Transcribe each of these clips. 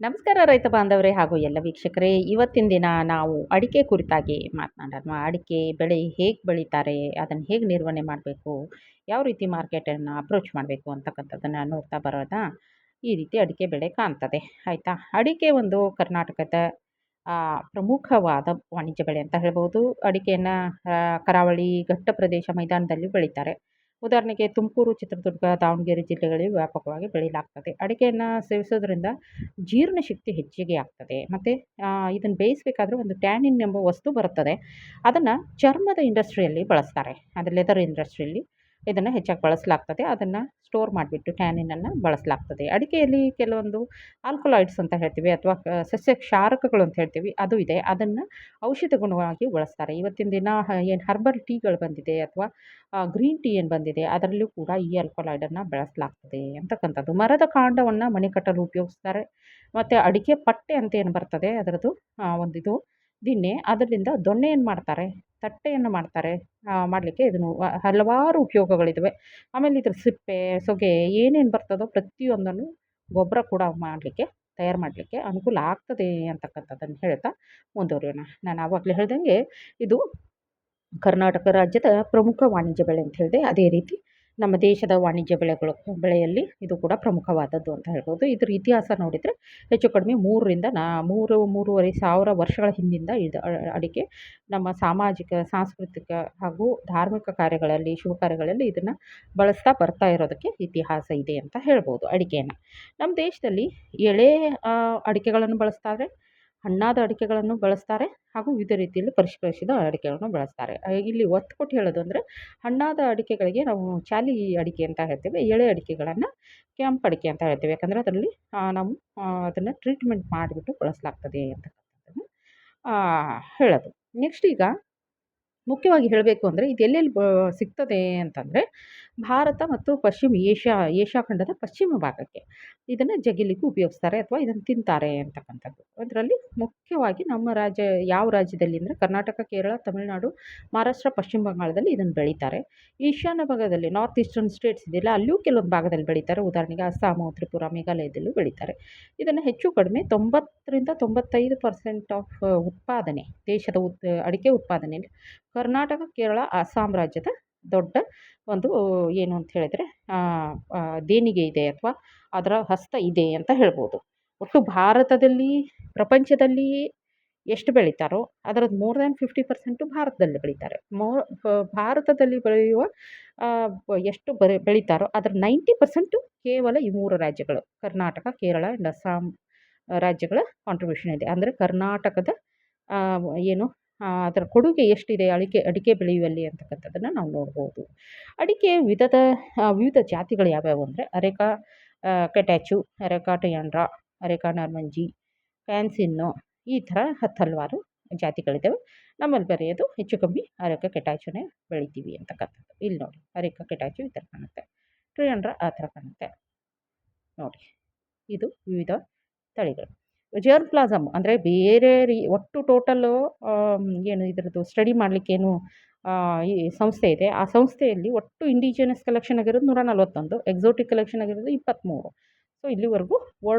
ನಮಸ್ಕಾರ ರೈತ ಬಾಂಧವರೇ ಹಾಗೂ ಎಲ್ಲ ವೀಕ್ಷಕರೇ. ಇವತ್ತಿನ ದಿನ ನಾವು ಅಡಿಕೆ ಕುರಿತಾಗಿ ಮಾತನಾಡೋಣ. ಅಡಿಕೆ ಬೆಳೆ ಹೇಗೆ ಬೆಳೀತಾರೆ, ಅದನ್ನು ಹೇಗೆ ನಿರ್ವಹಣೆ ಮಾಡಬೇಕು, ಯಾವ ರೀತಿ ಮಾರ್ಕೆಟನ್ನು ಅಪ್ರೋಚ್ ಮಾಡಬೇಕು ಅಂತಕ್ಕಂಥದ್ದನ್ನು ನೋಡ್ತಾ ಬರೋದಾ. ಈ ರೀತಿ ಅಡಿಕೆ ಬೆಳೆ ಕಾಣ್ತದೆ ಆಯಿತಾ. ಅಡಿಕೆ ಒಂದು ಕರ್ನಾಟಕದ ಪ್ರಮುಖವಾದ ವಾಣಿಜ್ಯ ಬೆಳೆ ಅಂತ ಹೇಳ್ಬೋದು. ಅಡಿಕೆಯನ್ನು ಕರಾವಳಿ ಘಟ್ಟ ಪ್ರದೇಶ ಮೈದಾನದಲ್ಲಿ ಬೆಳೀತಾರೆ. ಉದಾಹರಣೆಗೆ ತುಮಕೂರು, ಚಿತ್ರದುರ್ಗ, ದಾವಣಗೆರೆ ಜಿಲ್ಲೆಗಳಲ್ಲಿ ವ್ಯಾಪಕವಾಗಿ ಬೆಳೆಯಲಾಗ್ತದೆ. ಅಡಿಕೆಯನ್ನು ಸೇವಿಸೋದ್ರಿಂದ ಜೀರ್ಣಶಕ್ತಿ ಹೆಚ್ಚಿಗೆ ಆಗ್ತದೆ. ಮತ್ತು ಇದನ್ನು ಬೇಯಿಸಬೇಕಾದ್ರೆ ಒಂದು ಟ್ಯಾನಿನ್ ಎಂಬ ವಸ್ತು ಬರುತ್ತದೆ. ಅದನ್ನು ಚರ್ಮದ ಇಂಡಸ್ಟ್ರಿಯಲ್ಲಿ ಬಳಸ್ತಾರೆ. ಅದು ಲೆದರ್ ಇಂಡಸ್ಟ್ರಿಯಲ್ಲಿ ಇದನ್ನು ಹೆಚ್ಚಾಗಿ ಬಳಸಲಾಗ್ತದೆ. ಅದನ್ನು ಸ್ಟೋರ್ ಮಾಡಿಬಿಟ್ಟು ಟ್ಯಾನಿನನ್ನು ಬಳಸಲಾಗ್ತದೆ. ಅಡಿಕೆಯಲ್ಲಿ ಕೆಲವೊಂದು ಆಲ್ಕಲಾಯ್ಡ್ಸ್ ಅಂತ ಹೇಳ್ತೀವಿ ಅಥವಾ ಸಸ್ಯ ಕ್ಷಾರಕಗಳು ಅಂತ ಹೇಳ್ತೀವಿ, ಅದು ಇದೆ. ಅದನ್ನು ಔಷಧ ಗುಣವಾಗಿ ಬಳಸ್ತಾರೆ. ಇವತ್ತಿನ ದಿನ ಏನು ಹರ್ಬಲ್ ಟೀಗಳು ಬಂದಿದೆ ಅಥವಾ ಗ್ರೀನ್ ಟೀ ಏನು ಬಂದಿದೆ, ಅದರಲ್ಲೂ ಕೂಡ ಈ ಆಲ್ಕಲಾಯ್ಡನ್ನು ಬಳಸಲಾಗ್ತದೆ ಅಂತಕ್ಕಂಥದ್ದು. ಮರದ ಕಾಂಡವನ್ನು ಮನೆ ಕಟ್ಟಲು ಉಪಯೋಗಿಸ್ತಾರೆ. ಮತ್ತು ಅಡಿಕೆ ಪಟ್ಟೆ ಅಂತ ಏನು ಬರ್ತದೆ ಅದರದ್ದು ಒಂದಿದು ದಿನ್ನೆ, ಅದರಿಂದ ದೊಣ್ಣೆಯನ್ನು ಮಾಡ್ತಾರೆ, ತಟ್ಟೆಯನ್ನು ಮಾಡ್ತಾರೆ. ಮಾಡಲಿಕ್ಕೆ ಇದನ್ನು ಹಲವಾರು ಉಪಯೋಗಗಳಿದ್ದಾವೆ. ಆಮೇಲೆ ಇದ್ರ ಸಿಪ್ಪೆ, ಸೊಗೆ ಏನೇನು ಬರ್ತದೋ ಪ್ರತಿಯೊಂದನ್ನು ಗೊಬ್ಬರ ಕೂಡ ಮಾಡಲಿಕ್ಕೆ, ತಯಾರು ಮಾಡಲಿಕ್ಕೆ ಅನುಕೂಲ ಆಗ್ತದೆ ಅಂತಕ್ಕಂಥದ್ದನ್ನು ಹೇಳ್ತಾ ಮುಂದುವರಿಯೋಣ. ನಾನು ಆವಾಗಲೇ ಹೇಳ್ದಂಗೆ ಇದು ಕರ್ನಾಟಕ ರಾಜ್ಯದ ಪ್ರಮುಖ ವಾಣಿಜ್ಯ ಬೆಳೆ ಅಂತ ಹೇಳಿದೆ. ಅದೇ ರೀತಿ ನಮ್ಮ ದೇಶದ ವಾಣಿಜ್ಯ ಬೆಳೆಯಲ್ಲಿ ಇದು ಕೂಡ ಪ್ರಮುಖವಾದದ್ದು ಅಂತ ಹೇಳ್ಬೋದು. ಇದರ ಇತಿಹಾಸ ನೋಡಿದರೆ ಹೆಚ್ಚು ಕಡಿಮೆ 3,500 ವರ್ಷಗಳ ಹಿಂದಿಂದ ಇದು ಅಡಿಕೆ ನಮ್ಮ ಸಾಮಾಜಿಕ, ಸಾಂಸ್ಕೃತಿಕ ಹಾಗೂ ಧಾರ್ಮಿಕ ಕಾರ್ಯಗಳಲ್ಲಿ, ಶುಭ ಕಾರ್ಯಗಳಲ್ಲಿ ಇದನ್ನು ಬಳಸ್ತಾ ಬರ್ತಾ ಇರೋದಕ್ಕೆ ಇತಿಹಾಸ ಇದೆ ಅಂತ ಹೇಳ್ಬೋದು ಅಡಿಕೆಯನ್ನು. ನಮ್ಮ ದೇಶದಲ್ಲಿ ಎಳೆ ಅಡಿಕೆಗಳನ್ನು ಬಳಸ್ತಾರೆ, ಹಣ್ಣಾದ ಅಡಿಕೆಗಳನ್ನು ಬಳಸ್ತಾರೆ ಹಾಗೂ ವಿವಿಧ ರೀತಿಯಲ್ಲಿ ಪರಿಷ್ಕರಿಸಿದ ಅಡಿಕೆಗಳನ್ನು ಬಳಸ್ತಾರೆ. ಇಲ್ಲಿ ಒತ್ತು ಕೊಟ್ಟು ಹೇಳೋದು ಅಂದರೆ ಹಣ್ಣಾದ ಅಡಿಕೆಗಳಿಗೆ ನಾವು ಚಾಲಿ ಅಡಿಕೆ ಅಂತ ಹೇಳ್ತೇವೆ. ಎಳೆ ಅಡಿಕೆಗಳನ್ನು ಕೆಂಪು ಅಡಿಕೆ ಅಂತ ಹೇಳ್ತೇವೆ. ಯಾಕಂದರೆ ಅದರಲ್ಲಿ ನಾವು ಅದನ್ನು ಟ್ರೀಟ್ಮೆಂಟ್ ಮಾಡಿಬಿಟ್ಟು ಬಳಸಲಾಗ್ತದೆ ಅಂತಕ್ಕಂಥದ್ದನ್ನು ಹೇಳೋದು. ನೆಕ್ಸ್ಟ್ ಈಗ ಮುಖ್ಯವಾಗಿ ಹೇಳಬೇಕು ಅಂದರೆ ಇದು ಎಲ್ಲೆಲ್ಲಿ ಸಿಗ್ತದೆ ಅಂತಂದರೆ ಭಾರತ ಮತ್ತು ಪಶ್ಚಿಮ ಏಷ್ಯಾ ಖಂಡದ ಪಶ್ಚಿಮ ಭಾಗಕ್ಕೆ ಇದನ್ನು ಜಗಿಲಿಕ್ಕೆ ಉಪಯೋಗಿಸ್ತಾರೆ ಅಥವಾ ಇದನ್ನು ತಿಂತಾರೆ ಅಂತಕ್ಕಂಥದ್ದು. ಅದರಲ್ಲಿ ಮುಖ್ಯವಾಗಿ ನಮ್ಮ ರಾಜ್ಯ ಯಾವ ರಾಜ್ಯದಲ್ಲಿ ಅಂದರೆ ಕರ್ನಾಟಕ, ಕೇರಳ, ತಮಿಳುನಾಡು, ಮಹಾರಾಷ್ಟ್ರ, ಪಶ್ಚಿಮ ಬಂಗಾಳದಲ್ಲಿ ಇದನ್ನು ಬೆಳೀತಾರೆ. ಈಶಾನ್ಯ ಭಾಗದಲ್ಲಿ ನಾರ್ತ್ ಈಸ್ಟರ್ನ್ ಸ್ಟೇಟ್ಸ್ ಇದೆಯಲ್ಲ, ಅಲ್ಲಿಯೂ ಕೆಲವೊಂದು ಭಾಗದಲ್ಲಿ ಬೆಳೀತಾರೆ. ಉದಾಹರಣೆಗೆ ಅಸ್ಸಾಮು, ತ್ರಿಪುರ, ಮೇಘಾಲಯದಲ್ಲೂ ಬೆಳೀತಾರೆ. ಇದನ್ನು ಹೆಚ್ಚು ಕಡಿಮೆ 90-95% ಆಫ್ ಉತ್ಪಾದನೆ, ದೇಶದ ಅಡಿಕೆ ಉತ್ಪಾದನೆಯಲ್ಲಿ ಕರ್ನಾಟಕ, ಕೇರಳ, ಅಸ್ಸಾಂ ರಾಜ್ಯದ ದೊಡ್ಡ ಒಂದು ಏನು ಅಂತ ಹೇಳಿದರೆ ದೇಣಿಗೆ ಇದೆ ಅಥವಾ ಅದರ ಹಸ್ತ ಇದೆ ಅಂತ ಹೇಳ್ಬೋದು. ಒಟ್ಟು ಭಾರತದಲ್ಲಿ, ಪ್ರಪಂಚದಲ್ಲಿ ಎಷ್ಟು ಬೆಳೀತಾರೋ ಅದರದ್ದು ಮೋರ್ ದ್ಯಾನ್ 50% ಭಾರತದಲ್ಲಿ ಬೆಳೀತಾರೆ. ಭಾರತದಲ್ಲಿ ಬೆಳೆಯುವ ಎಷ್ಟು ಬೆಳೀತಾರೋ ಅದರ 90% ಕೇವಲ ಈ 3 ರಾಜ್ಯಗಳು ಕರ್ನಾಟಕ, ಕೇರಳ ಆ್ಯಂಡ್ ಅಸ್ಸಾಂ ರಾಜ್ಯಗಳ ಕಾಂಟ್ರಿಬ್ಯೂಷನ್ ಇದೆ. ಅಂದರೆ ಕರ್ನಾಟಕದ ಏನು ಅದರ ಕೊಡುಗೆ ಎಷ್ಟಿದೆ ಅಡಿಕೆ ಬೆಳೆಯುವಲ್ಲಿ ಅಂತಕ್ಕಂಥದ್ದನ್ನು ನಾವು ನೋಡ್ಬೋದು. ಅಡಿಕೆ ವಿವಿಧ ಜಾತಿಗಳು ಯಾವ್ಯಾವು ಅಂದರೆ ಅರೆಕಾ ಕೆಟ್ಯಾಚು, ಅರೆಕಾ ಟಯಾಂಡ್ರಾ, ಅರೆಕಾ ನಾರ್ಮಂಜಿ, ಕ್ಯಾನ್ಸಿನ್ನು, ಈ ಥರ ಹಲವಾರು ಜಾತಿಗಳಿದ್ದಾವೆ. ನಮ್ಮಲ್ಲಿ ಬರೆಯೋದು ಹೆಚ್ಚು ಕಮ್ಮಿ ಅರೆಕಾ ಕೆಟ್ಯಾಚುನೇ ಬೆಳಿತೀವಿ ಅಂತಕ್ಕಂಥದ್ದು. ಇಲ್ಲಿ ನೋಡಿ, ಅರೆಕಾ ಕೆಟ್ಯಾಚು ಈ ಥರ ಕಾಣುತ್ತೆ, ಟ್ರಿಯಾಂಡ್ರಾ ಆ ಥರ ಕಾಣುತ್ತೆ ನೋಡಿ. ಇದು ವಿವಿಧ ತಳಿಗಳು. ಜರ್ಮ್ ಪ್ಲಾಸಮ್ ಅಂದರೆ ಬೇರೆ ಒಟ್ಟು ಟೋಟಲ್ಲು ಏನು ಇದರದ್ದು ಸ್ಟಡಿ ಮಾಡಲಿಕ್ಕೇನು ಈ ಸಂಸ್ಥೆ ಇದೆ. ಆ ಸಂಸ್ಥೆಯಲ್ಲಿ ಒಟ್ಟು ಇಂಡಿಜಿನಸ್ ಕಲೆಕ್ಷನ್ ಆಗಿರೋದು 141, ಎಕ್ಸೋಟಿಕ್ ಕಲೆಕ್ಷನ್ ಆಗಿರೋದು 23. ಸೊ ಇಲ್ಲಿವರೆಗೂ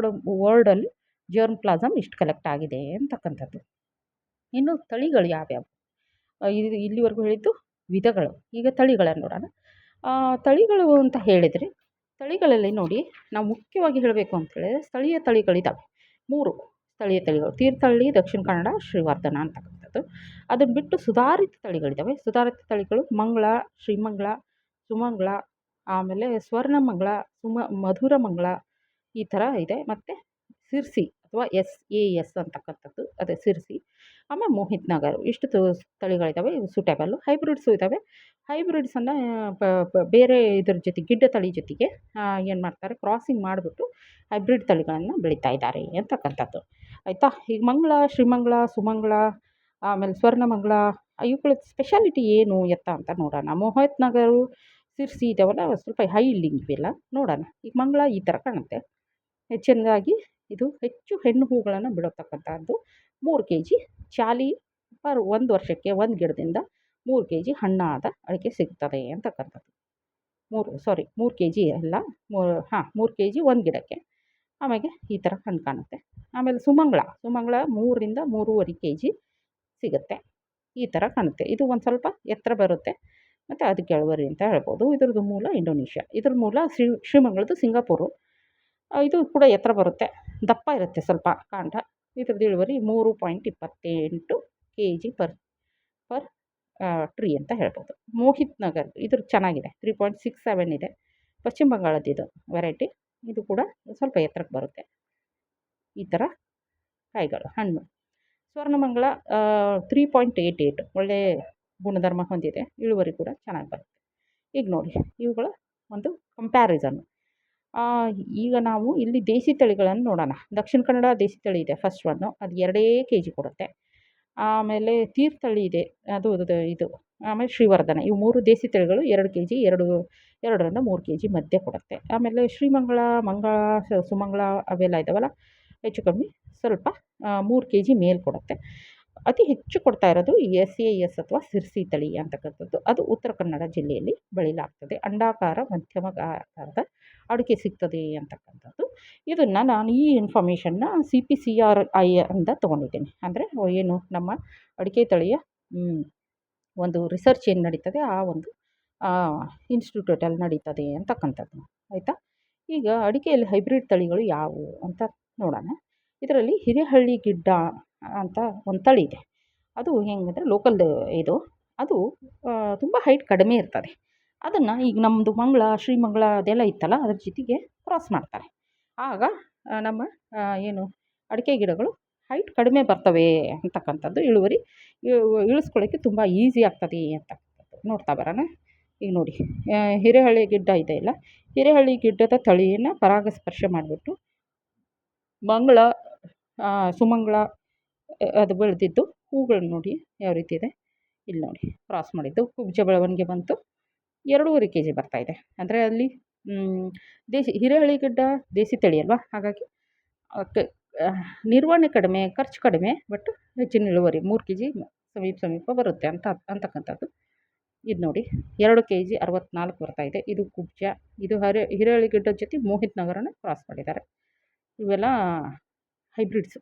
ವರ್ಲ್ಡಲ್ಲಿ ಜರ್ಮ್ ಪ್ಲಾಸಮ್ ಇಷ್ಟು ಕಲೆಕ್ಟ್ ಆಗಿದೆ ಅಂತಕ್ಕಂಥದ್ದು. ಇನ್ನು ತಳಿಗಳು ಯಾವ್ಯಾವು, ಇಲ್ಲಿವರೆಗೂ ಹೇಳಿದ್ದು ವಿಧಗಳು. ಈಗ ತಳಿಗಳನ್ನು ನೋಡೋಣ. ತಳಿಗಳು ಅಂತ ಹೇಳಿದರೆ ತಳಿಗಳಲ್ಲಿ ನೋಡಿ, ನಾವು ಮುಖ್ಯವಾಗಿ ಹೇಳಬೇಕು ಅಂತ ಹೇಳಿದರೆ ಸ್ಥಳೀಯ ತಳಿಗಳಿದ್ದಾವೆ. 3 ಸ್ಥಳೀಯ ತಳಿಗಳು: ತೀರ್ಥಹಳ್ಳಿ, ದಕ್ಷಿಣ ಕನ್ನಡ, ಶ್ರೀವರ್ಧನ ಅಂತಕ್ಕಂಥದ್ದು. ಅದನ್ನು ಬಿಟ್ಟು ಸುಧಾರಿತ ತಳಿಗಳಿದ್ದಾವೆ. ಸುಧಾರಿತ ತಳಿಗಳು ಮಂಗಳ, ಶ್ರೀಮಂಗಳ, ಸುಮಂಗಳ, ಆಮೇಲೆ ಸ್ವರ್ಣಮಂಗಳ, ಮಧುರಮಂಗಳ, ಈ ಥರ ಇದೆ. ಮತ್ತು ಸಿರ್ಸಿ ಅಥವಾ SAS ಅಂತಕ್ಕಂಥದ್ದು, ಅದೇ ಸಿರ್ಸಿ. ಆಮೇಲೆ ಮೋಹಿತ್ ನಗರ್, ಇಷ್ಟು ತಳಿಗಳಿದ್ದಾವೆ. ಇವು ಸೂಟೇಬಲ್ಲು. ಹೈಬ್ರಿಡ್ಸು ಇದ್ದಾವೆ. ಹೈಬ್ರಿಡ್ಸನ್ನು ಬೇರೆ ಇದ್ರ ಜೊತೆ ಗಿಡ್ಡ ತಳಿ ಜೊತೆಗೆ ಏನು ಮಾಡ್ತಾರೆ, ಕ್ರಾಸಿಂಗ್ ಮಾಡಿಬಿಟ್ಟು ಹೈಬ್ರಿಡ್ ತಳಿಗಳನ್ನು ಬೆಳೀತಾ ಇದ್ದಾರೆ ಅಂತಕ್ಕಂಥದ್ದು ಆಯಿತಾ. ಈಗ ಮಂಗಳ, ಶ್ರೀಮಂಗಳ, ಸುಮಂಗಳ, ಆಮೇಲೆ ಸ್ವರ್ಣಮಂಗಳ, ಇವುಗಳ ಸ್ಪೆಷಾಲಿಟಿ ಏನು ಎತ್ತ ಅಂತ ನೋಡೋಣ. ಮೋಹಿತ್ ನಗರು, ಸಿರ್ಸಿ ಇದ್ದಾವಲ್ಲ, ಸ್ವಲ್ಪ ಹೈ ಲಿಂಗ್ ಇವೆಲ್ಲ ನೋಡೋಣ. ಈಗ ಮಂಗಳ ಈ ಥರ ಕಾಣುತ್ತೆ. ಹೆಚ್ಚಿನದಾಗಿ ಇದು ಹೆಚ್ಚು ಹೆಣ್ಣು ಹೂಗಳನ್ನು ಬಿಡತಕ್ಕಂಥದ್ದು. 3 kg ಚಾಲಿ ಪರ್ 1 ವರ್ಷಕ್ಕೆ ಒಂದು ಗಿಡದಿಂದ 3 kg ಹಣ್ಣಾದ ಅಡಿಕೆ ಸಿಗ್ತದೆ ಅಂತಕ್ಕಂಥದ್ದು. 3 kg ಅಲ್ಲ, 3 kg ಒಂದು ಗಿಡಕ್ಕೆ. ಆಮೇಲೆ ಈ ಥರ ಹಣ್ಣು ಕಾಣುತ್ತೆ. ಆಮೇಲೆ ಸುಮಂಗಳ 3ರಿಂದ 3.5 ಕೆ ಜಿ ಸಿಗುತ್ತೆ. ಈ ಥರ ಕಾಣುತ್ತೆ. ಇದು ಒಂದು ಸ್ವಲ್ಪ ಎತ್ತರ ಬರುತ್ತೆ ಮತ್ತು ಅದಕ್ಕೆ ಇಳುವರಿ ಅಂತ ಹೇಳ್ಬೋದು. ಇದ್ರದ್ದು ಮೂಲ ಇಂಡೋನೇಷ್ಯಾ, ಇದ್ರ ಮೂಲ ಶ್ರೀಮಂಗಳದ್ದು ಸಿಂಗಾಪುರು. ಇದು ಕೂಡ ಎತ್ತರ ಬರುತ್ತೆ, ದಪ್ಪ ಇರುತ್ತೆ ಸ್ವಲ್ಪ ಕಾಂಡ. ಇದ್ರದ್ದು ಇಳುವರಿ 3.28 ಕೆ ಜಿ ಪರ್ ಟ್ರೀ ಅಂತ ಹೇಳ್ಬೋದು. ಮೋಹಿತ್ ನಗರ್ ಇದ್ರದ್ದು ಚೆನ್ನಾಗಿದೆ, 3.67 ಇದೆ. ಪಶ್ಚಿಮ ಬಂಗಾಳದ್ದು ವೆರೈಟಿ. ಇದು ಕೂಡ ಸ್ವಲ್ಪ ಎತ್ತರಕ್ಕೆ ಬರುತ್ತೆ. ಈ ಥರ ಕಾಯಿಗಳು ಹಣ್ಣು. ಸ್ವರ್ಣಮಂಗಳ 3.88 ಒಳ್ಳೆ ಗುಣಧರ್ಮ ಹೊಂದಿದೆ, ಇಳುವರಿ ಕೂಡ ಚೆನ್ನಾಗಿ ಬರುತ್ತೆ. ಈಗ ನೋಡಿ ಇವುಗಳ ಒಂದು ಕಂಪ್ಯಾರಿಸನ್. ಈಗ ನಾವು ಇಲ್ಲಿ ದೇಸಿ ತಳಿಗಳನ್ನು ನೋಡೋಣ. ದಕ್ಷಿಣ ಕನ್ನಡ ದೇಸಿ ತಳಿ ಇದೆ ಫಸ್ಟ್ ಒನ್ನು, ಅದು 2 ಕೆ ಜಿ ಕೊಡುತ್ತೆ. ಆಮೇಲೆ ತೀರ್ಥಹಳ್ಳಿ ಇದೆ, ಅದು ಇದು. ಆಮೇಲೆ ಶ್ರೀವರ್ಧನ, ಇವು 3 ದೇಸಿ ತಳಿಗಳು 2 ಕೆ ಜಿ 2ರಿಂದ 3 ಕೆ ಜಿ ಮಧ್ಯೆ ಕೊಡುತ್ತೆ. ಆಮೇಲೆ ಶ್ರೀಮಂಗಳ, ಮಂಗಳ, ಸುಮಂಗಳ ಅವೆಲ್ಲ ಇದ್ದಾವಲ್ಲ, ಹೆಚ್ಚು ಕಮ್ಮಿ ಸ್ವಲ್ಪ 3 ಕೆ ಜಿ ಮೇಲೆ ಕೊಡುತ್ತೆ. ಅತಿ ಹೆಚ್ಚು ಕೊಡ್ತಾ ಇರೋದು SAS ಅಥವಾ ಸಿರ್ಸಿ ತಳಿ ಅಂತಕ್ಕಂಥದ್ದು. ಅದು ಉತ್ತರ ಕನ್ನಡ ಜಿಲ್ಲೆಯಲ್ಲಿ ಬೆಳೆಯಲಾಗ್ತದೆ. ಅಂಡಾಕಾರ ಮಧ್ಯಮ ಆಕಾರದ ಅಡಿಕೆ ಸಿಗ್ತದೆ ಅಂತಕ್ಕಂಥದ್ದು. ಇದನ್ನು ನಾನು ಈ ಇನ್ಫಾರ್ಮೇಷನ್ನ CPCRI ಅಂತ ತೊಗೊಂಡಿದ್ದೀನಿ. ಅಂದರೆ ಏನು ನಮ್ಮ ಅಡಿಕೆ ತಳಿಯ ಒಂದು ರಿಸರ್ಚ್ ಏನು ನಡೀತದೆ ಆ ಒಂದು ಇನ್ಸ್ಟಿಟ್ಯೂಟಲ್ಲಿ ನಡೀತದೆ ಅಂತಕ್ಕಂಥದ್ದು. ಆಯಿತಾ? ಈಗ ಅಡಿಕೆಯಲ್ಲಿ ಹೈಬ್ರಿಡ್ ತಳಿಗಳು ಯಾವುವು ಅಂತ ನೋಡೋಣ. ಇದರಲ್ಲಿ ಹಿರೇಹಳ್ಳಿ ಗಿಡ್ಡ ಅಂತ ಒಂದು ತಳಿ ಇದೆ. ಅದು ಹೆಂಗಂದರೆ ಲೋಕಲ್ದು ಇದು. ಅದು ತುಂಬ ಹೈಟ್ ಕಡಿಮೆ ಇರ್ತದೆ. ಅದನ್ನು ಈಗ ನಮ್ಮದು ಮಂಗಳ, ಶ್ರೀಮಂಗಳ ಅದೆಲ್ಲ ಇತ್ತಲ್ಲ, ಅದ್ರ ಜೊತೆಗೆ ಕ್ರಾಸ್ ಮಾಡ್ತಾರೆ. ಆಗ ನಮ್ಮ ಏನು ಅಡಿಕೆ ಗಿಡಗಳು ಹೈಟ್ ಕಡಿಮೆ ಬರ್ತವೆ ಅಂತಕ್ಕಂಥದ್ದು. ಇಳುವರಿ ಇಳಿಸ್ಕೊಳ್ಳೋಕ್ಕೆ ತುಂಬ ಈಸಿ ಆಗ್ತದೆ ಅಂತಕ್ಕಂಥದ್ದು. ನೋಡ್ತಾ ಬರೋಣ. ಈಗ ನೋಡಿ ಹಿರೇಹಳ್ಳಿ ಗಿಡ್ಡ ಇದೆ ಇಲ್ಲ, ಹಿರೇಹಳ್ಳಿ ಗಿಡ್ಡದ ತಳಿಯನ್ನು ಪರಾಗಸ್ಪರ್ಶ ಮಾಡಿಬಿಟ್ಟು ಮಂಗಳ, ಸುಮಂಗಳ ಅದು ಬೆಳೆದಿದ್ದು ಹೂಗಳು ನೋಡಿ ಯಾವ ರೀತಿ ಇದೆ. ಇಲ್ಲಿ ನೋಡಿ ಕ್ರಾಸ್ ಮಾಡಿದ್ದು ಕುಬ್ಜ ಬೆಳವಣಿಗೆ ಬಂತು, 2.5 ಕೆ ಜಿ ಬರ್ತಾಯಿದೆ. ಅಂದರೆ ಅಲ್ಲಿ ಹಿರೇಹಳ್ಳಿ ಗಿಡ್ಡ ದೇಸಿ ತಳಿ ಅಲ್ವಾ, ಹಾಗಾಗಿ ನಿರ್ವಹಣೆ ಕಡಿಮೆ, ಖರ್ಚು ಕಡಿಮೆ, ಬಟ್ ಹೆಚ್ಚಿನ ಇಳುವರಿ 3 ಕೆ ಜಿ ಸಮೀಪ ಬರುತ್ತೆ ಅಂತಕ್ಕಂಥದ್ದು. ಇದು ನೋಡಿ 2 ಕೆ ಜಿ 64 ಬರ್ತಾಯಿದೆ. ಇದು ಕುಬ್ಜ, ಇದು ಹಿರೇಹಳ್ಳಿ ಗಿಡ್ಡದ ಜೊತೆ ಮೋಹಿತ್ ನಗರನ ಕ್ರಾಸ್ ಮಾಡಿದ್ದಾರೆ. ಇವೆಲ್ಲ ಹೈಬ್ರಿಡ್ಸು.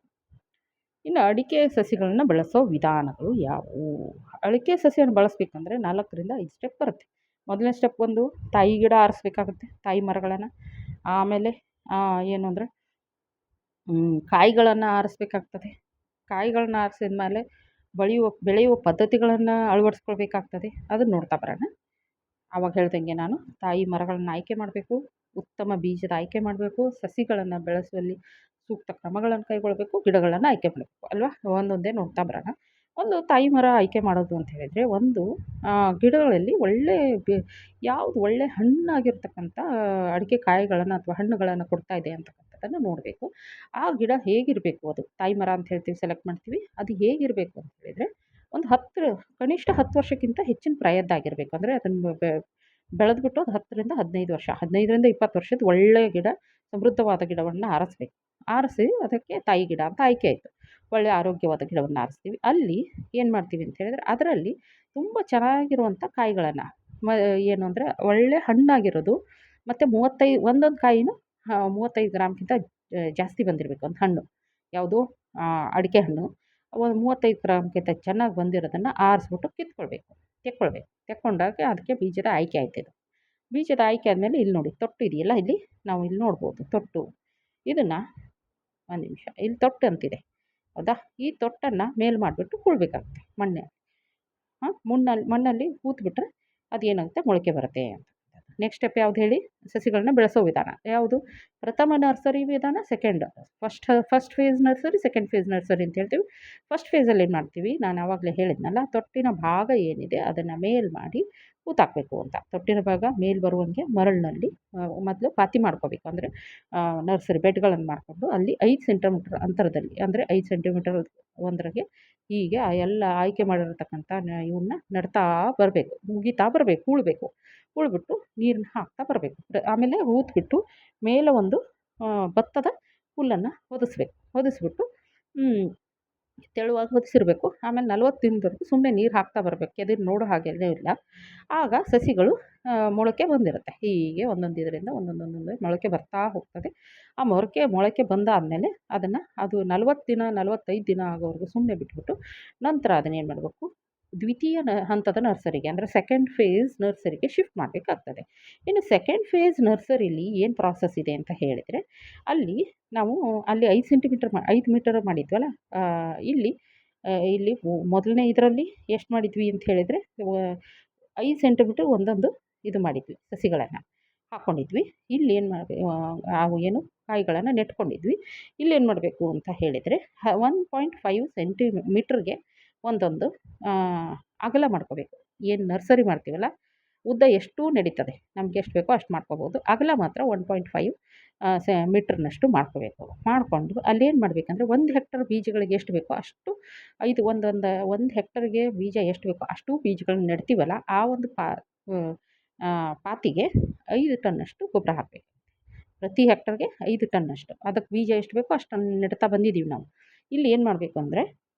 ಇನ್ನು ಅಡಿಕೆ ಸಸಿಗಳನ್ನ ಬೆಳೆಸೋ ವಿಧಾನಗಳು ಯಾವುವು? ಅಡಿಕೆ ಸಸಿಯನ್ನು ಬಳಸಬೇಕಂದ್ರೆ 4ರಿಂದ 5 ಸ್ಟೆಪ್ ಬರುತ್ತೆ. ಮೊದಲನೇ ಸ್ಟೆಪ್ ಒಂದು ತಾಯಿ ಗಿಡ ಆರಿಸ್ಬೇಕಾಗುತ್ತೆ, ತಾಯಿ ಮರಗಳನ್ನು. ಆಮೇಲೆ ಏನು ಅಂದರೆ ಕಾಯಿಗಳನ್ನು ಆರಿಸ್ಬೇಕಾಗ್ತದೆ. ಕಾಯಿಗಳನ್ನ ಆರಿಸಿದ ಮೇಲೆ ಬೆಳೆಯುವ ಪದ್ಧತಿಗಳನ್ನು ಅಳವಡಿಸ್ಕೊಳ್ಬೇಕಾಗ್ತದೆ. ಅದನ್ನು ನೋಡ್ತಾ ಬರೋಣ. ಆವಾಗ ಹೇಳ್ದಂಗೆ ನಾನು ತಾಯಿ ಮರಗಳನ್ನು ಆಯ್ಕೆ ಮಾಡಬೇಕು, ಉತ್ತಮ ಬೀಜದ ಆಯ್ಕೆ ಮಾಡಬೇಕು, ಸಸಿಗಳನ್ನು ಬೆಳೆಸುವಲ್ಲಿ ಸೂಕ್ತ ಕ್ರಮಗಳನ್ನು ಕೈಗೊಳ್ಳಬೇಕು, ಗಿಡಗಳನ್ನು ಆಯ್ಕೆ ಮಾಡಬೇಕು ಅಲ್ವಾ. ಒಂದೊಂದೇ ನೋಡ್ತಾ ಬರೋಣ. ಒಂದು ತಾಯಿ ಮರ ಆಯ್ಕೆ ಮಾಡೋದು ಅಂತ ಹೇಳಿದರೆ, ಒಂದು ಗಿಡಗಳಲ್ಲಿ ಯಾವುದು ಒಳ್ಳೆ ಹಣ್ಣಾಗಿರ್ತಕ್ಕಂಥ ಅಡಿಕೆ ಕಾಯಿಗಳನ್ನು ಅಥವಾ ಹಣ್ಣುಗಳನ್ನು ಕೊಡ್ತಾ ಇದೆ ಅಂತಕ್ಕಂಥದ್ದನ್ನು ನೋಡಬೇಕು. ಆ ಗಿಡ ಹೇಗಿರಬೇಕು, ಅದು ತಾಯಿ ಮರ ಅಂತ ಹೇಳ್ತೀವಿ, ಸೆಲೆಕ್ಟ್ ಮಾಡ್ತೀವಿ. ಅದು ಹೇಗಿರಬೇಕು ಅಂತ ಹೇಳಿದರೆ, ಒಂದು ಕನಿಷ್ಠ 10 ವರ್ಷಕ್ಕಿಂತ ಹೆಚ್ಚಿನ ಪ್ರಾಯದ್ದಾಗಿರಬೇಕು. ಅಂದರೆ ಅದನ್ನು ಬೆಳೆದ್ಬಿಟ್ಟು ಅದು 10ರಿಂದ 15 ವರ್ಷ, 15ರಿಂದ 20 ವರ್ಷದ ಒಳ್ಳೆಯ ಗಿಡ, ಸಮೃದ್ಧವಾದ ಗಿಡವನ್ನು ಆರಿಸಿ ಅದಕ್ಕೆ ತಾಯಿ ಗಿಡ ಅಂತ ಆಯ್ಕೆ ಆಯಿತು. ಒಳ್ಳೆಯ ಆರೋಗ್ಯವಾದ ಗಿಡವನ್ನು ಆರಿಸ್ತೀವಿ. ಅಲ್ಲಿ ಏನು ಮಾಡ್ತೀವಿ ಅಂತ ಹೇಳಿದರೆ, ಅದರಲ್ಲಿ ತುಂಬ ಚೆನ್ನಾಗಿರುವಂಥ ಕಾಯಿಗಳನ್ನು ಏನು ಅಂದರೆ ಒಳ್ಳೆ ಹಣ್ಣಾಗಿರೋದು, ಮತ್ತು ಒಂದೊಂದು ಕಾಯಿನೂ 35 ಗ್ರಾಮ್ಗಿಂತ ಜಾಸ್ತಿ ಬಂದಿರಬೇಕು. ಒಂದು ಹಣ್ಣು ಯಾವುದು ಅಡಿಕೆ ಹಣ್ಣು ಒಂದು 35 ಗ್ರಾಮ್ಗಿಂತ ಚೆನ್ನಾಗಿ ಬಂದಿರೋದನ್ನು ಆರಿಸ್ಬಿಟ್ಟು ತೆಕ್ಕೊಂಡಾಗ ಅದಕ್ಕೆ ಬೀಜದ ಆಯ್ಕೆ ಆಯ್ತಿದೆ. ಬೀಜದ ಆಯ್ಕೆ ಆದಮೇಲೆ ಇಲ್ಲಿ ನೋಡಿ ತೊಟ್ಟು ಇದೆಯಲ್ಲ, ಇಲ್ಲಿ ನಾವು ಇಲ್ಲಿ ನೋಡ್ಬೋದು ತೊಟ್ಟು. ಇದನ್ನು ಒಂದು ನಿಮಿಷ, ಇಲ್ಲಿ ತೊಟ್ಟು ಅಂತಿದೆ ಹೌದಾ, ಈ ತೊಟ್ಟನ್ನು ಮೇಲ್ ಮಾಡಿಬಿಟ್ಟು ಹೂಳಬೇಕಾಗುತ್ತೆ ಮಣ್ಣಲ್ಲಿ ಹೂತ್ಬಿಟ್ರೆ ಅದೇನಾಗುತ್ತೆ, ಮೊಳಕೆ ಬರುತ್ತೆ ಅಂತ. ನೆಕ್ಸ್ಟ್ ಸ್ಟೆಪ್ ಯಾವ್ದು ಹೇಳಿ? ಸಸಿಗಳನ್ನ ಬೆಳೆಸೋ ವಿಧಾನ ಯಾವುದು? ಪ್ರಥಮ ನರ್ಸರಿ ವಿಧಾನ, first phase nursery, second phase nursery ಅಂತ ಹೇಳ್ತೀವಿ. ಫಸ್ಟ್ ಫೇಸಲ್ಲಿ ಏನು ಮಾಡ್ತೀವಿ, ನಾನು ಆವಾಗಲೇ ಹೇಳಿದ್ನಲ್ಲ, ತೊಟ್ಟಿನ ಭಾಗ ಏನಿದೆ ಅದನ್ನು ಮೇಲ್ ಮಾಡಿ ಹೂತಾಕಬೇಕು ಅಂತ. ತೊಟ್ಟಿನ ಭಾಗ ಮೇಲ್ ಬರುವಂಗೆ ಮರಳಿನಲ್ಲಿ ಮೊದಲು ಪಾತಿ ಮಾಡ್ಕೋಬೇಕು. ಅಂದರೆ ನರ್ಸರಿ ಬೆಡ್ಗಳನ್ನು ಮಾಡಿಕೊಂಡು ಅಲ್ಲಿ 5 ಸೆಂಟಿಮೀಟರ್ ಅಂತರದಲ್ಲಿ, ಅಂದರೆ 5 ಸೆಂಟಿಮೀಟರ್ ಒಂದರಿಗೆ ಹೀಗೆ ಎಲ್ಲ ಆಯ್ಕೆ ಮಾಡಿರತಕ್ಕಂಥ ಇವನ್ನ ನೆಡ್ತಾ ಬರಬೇಕು, ಹೂಳ್ಬಿಟ್ಟು ನೀರನ್ನ ಹಾಕ್ತಾ ಬರಬೇಕು. ಆಮೇಲೆ ಹೂತ್ಬಿಟ್ಟು ಮೇಲೆ ಒಂದು ಭತ್ತದ ಹುಲ್ಲನ್ನು ಹೊದಿಸ್ಬಿಟ್ಟು ತೆಳುವಾಗಿ ಹೊದಿಸಿರಬೇಕು. ಆಮೇಲೆ 40 ದಿನದವರೆಗೂ ಸುಮ್ಮನೆ ನೀರು ಹಾಕ್ತಾ ಬರಬೇಕು, ಕೆದರಿ ನೋಡೋ ಹಾಗೇನೂ ಇಲ್ಲ. ಆಗ ಸಸಿಗಳು ಮೊಳಕೆ ಬಂದಿರುತ್ತೆ. ಹೀಗೆ ಒಂದೊಂದು ಇದರಿಂದ ಒಂದೊಂದು ಮೊಳಕೆ ಬರ್ತಾ ಹೋಗ್ತದೆ. ಆ ಮೊಳಕೆ ಬಂದಾದಮೇಲೆ ಅದು 40 ದಿನ 45 ದಿನ ಆಗೋವರೆಗೂ ಸುಮ್ಮನೆ ಬಿಟ್ಬಿಟ್ಟು, ನಂತರ ಅದನ್ನೇನು ಮಾಡಬೇಕು, ದ್ವಿತೀಯ ಹಂತದ ನರ್ಸರಿಗೆ ಅಂದರೆ ಸೆಕೆಂಡ್ ಫೇಸ್ ನರ್ಸರಿಗೆ ಶಿಫ್ಟ್ ಮಾಡಬೇಕಾಗ್ತದೆ. ಇನ್ನು ಸೆಕೆಂಡ್ ಫೇಸ್ ನರ್ಸರಿಲಿ ಏನು ಪ್ರಾಸೆಸ್ ಇದೆ ಅಂತ ಹೇಳಿದರೆ, ನಾವು ಅಲ್ಲಿ 5 ಸೆಂಟಿಮೀಟರ್ 5 ಮೀಟರ್ ಮಾಡಿದ್ವಲ್ಲ, ಇಲ್ಲಿ ಇಲ್ಲಿ ಮೊದಲನೇ ಇದರಲ್ಲಿ ಎಷ್ಟು ಮಾಡಿದ್ವಿ ಅಂತ ಹೇಳಿದರೆ 5 ಸೆಂಟಿಮೀಟರ್ ಒಂದೊಂದು ಇದು ಮಾಡಿದ್ವಿ, ಸಸಿಗಳನ್ನು ಹಾಕ್ಕೊಂಡಿದ್ವಿ. ಇಲ್ಲಿ ಏನು ಕಾಯಿಗಳನ್ನು ನೆಟ್ಕೊಂಡಿದ್ವಿ. ಇಲ್ಲೇನು ಮಾಡಬೇಕು ಅಂತ ಹೇಳಿದರೆ 1.5 ಸೆಂಟಿಮೀಟ್ರಿಗೆ ಒಂದೊಂದು ಅಗಲ ಮಾಡ್ಕೋಬೇಕು. ಏನು ನರ್ಸರಿ ಮಾಡ್ತೀವಲ್ಲ, ಉದ್ದ ಎಷ್ಟು ನಡೀತದೆ, ನಮ್ಗೆ ಎಷ್ಟು ಬೇಕೋ ಅಷ್ಟು ಮಾಡ್ಕೋಬೋದು. ಅಗಲ ಮಾತ್ರ 1.5 ಮೀಟ್ರ್ನಷ್ಟು ಮಾಡ್ಕೋಬೇಕು. ಮಾಡಿಕೊಂಡು ಅಲ್ಲೇನು ಮಾಡಬೇಕಂದ್ರೆ 1 ಹೆಕ್ಟರ್ ಬೀಜಗಳಿಗೆ ಎಷ್ಟು ಬೇಕೋ ಅಷ್ಟು 1 ಹೆಕ್ಟರ್ಗೆ ಬೀಜ ಎಷ್ಟು ಬೇಕೋ ಅಷ್ಟು ಬೀಜಗಳನ್ನ ನೆಡ್ತೀವಲ್ಲ, ಆ ಒಂದು ಪಾತಿಗೆ 5 ಟನ್ನಷ್ಟು ಗೊಬ್ಬರ ಹಾಕಬೇಕು. ಪ್ರತಿ ಹೆಕ್ಟರ್ಗೆ 5 ಟನ್ನಷ್ಟು. ಅದಕ್ಕೆ ಬೀಜ ಎಷ್ಟು ಬೇಕೋ ಅಷ್ಟನ್ನು ನೆಡ್ತಾ ಬಂದಿದ್ದೀವಿ ನಾವು. ಇಲ್ಲಿ ಏನು ಮಾಡಬೇಕು ಅಂದರೆ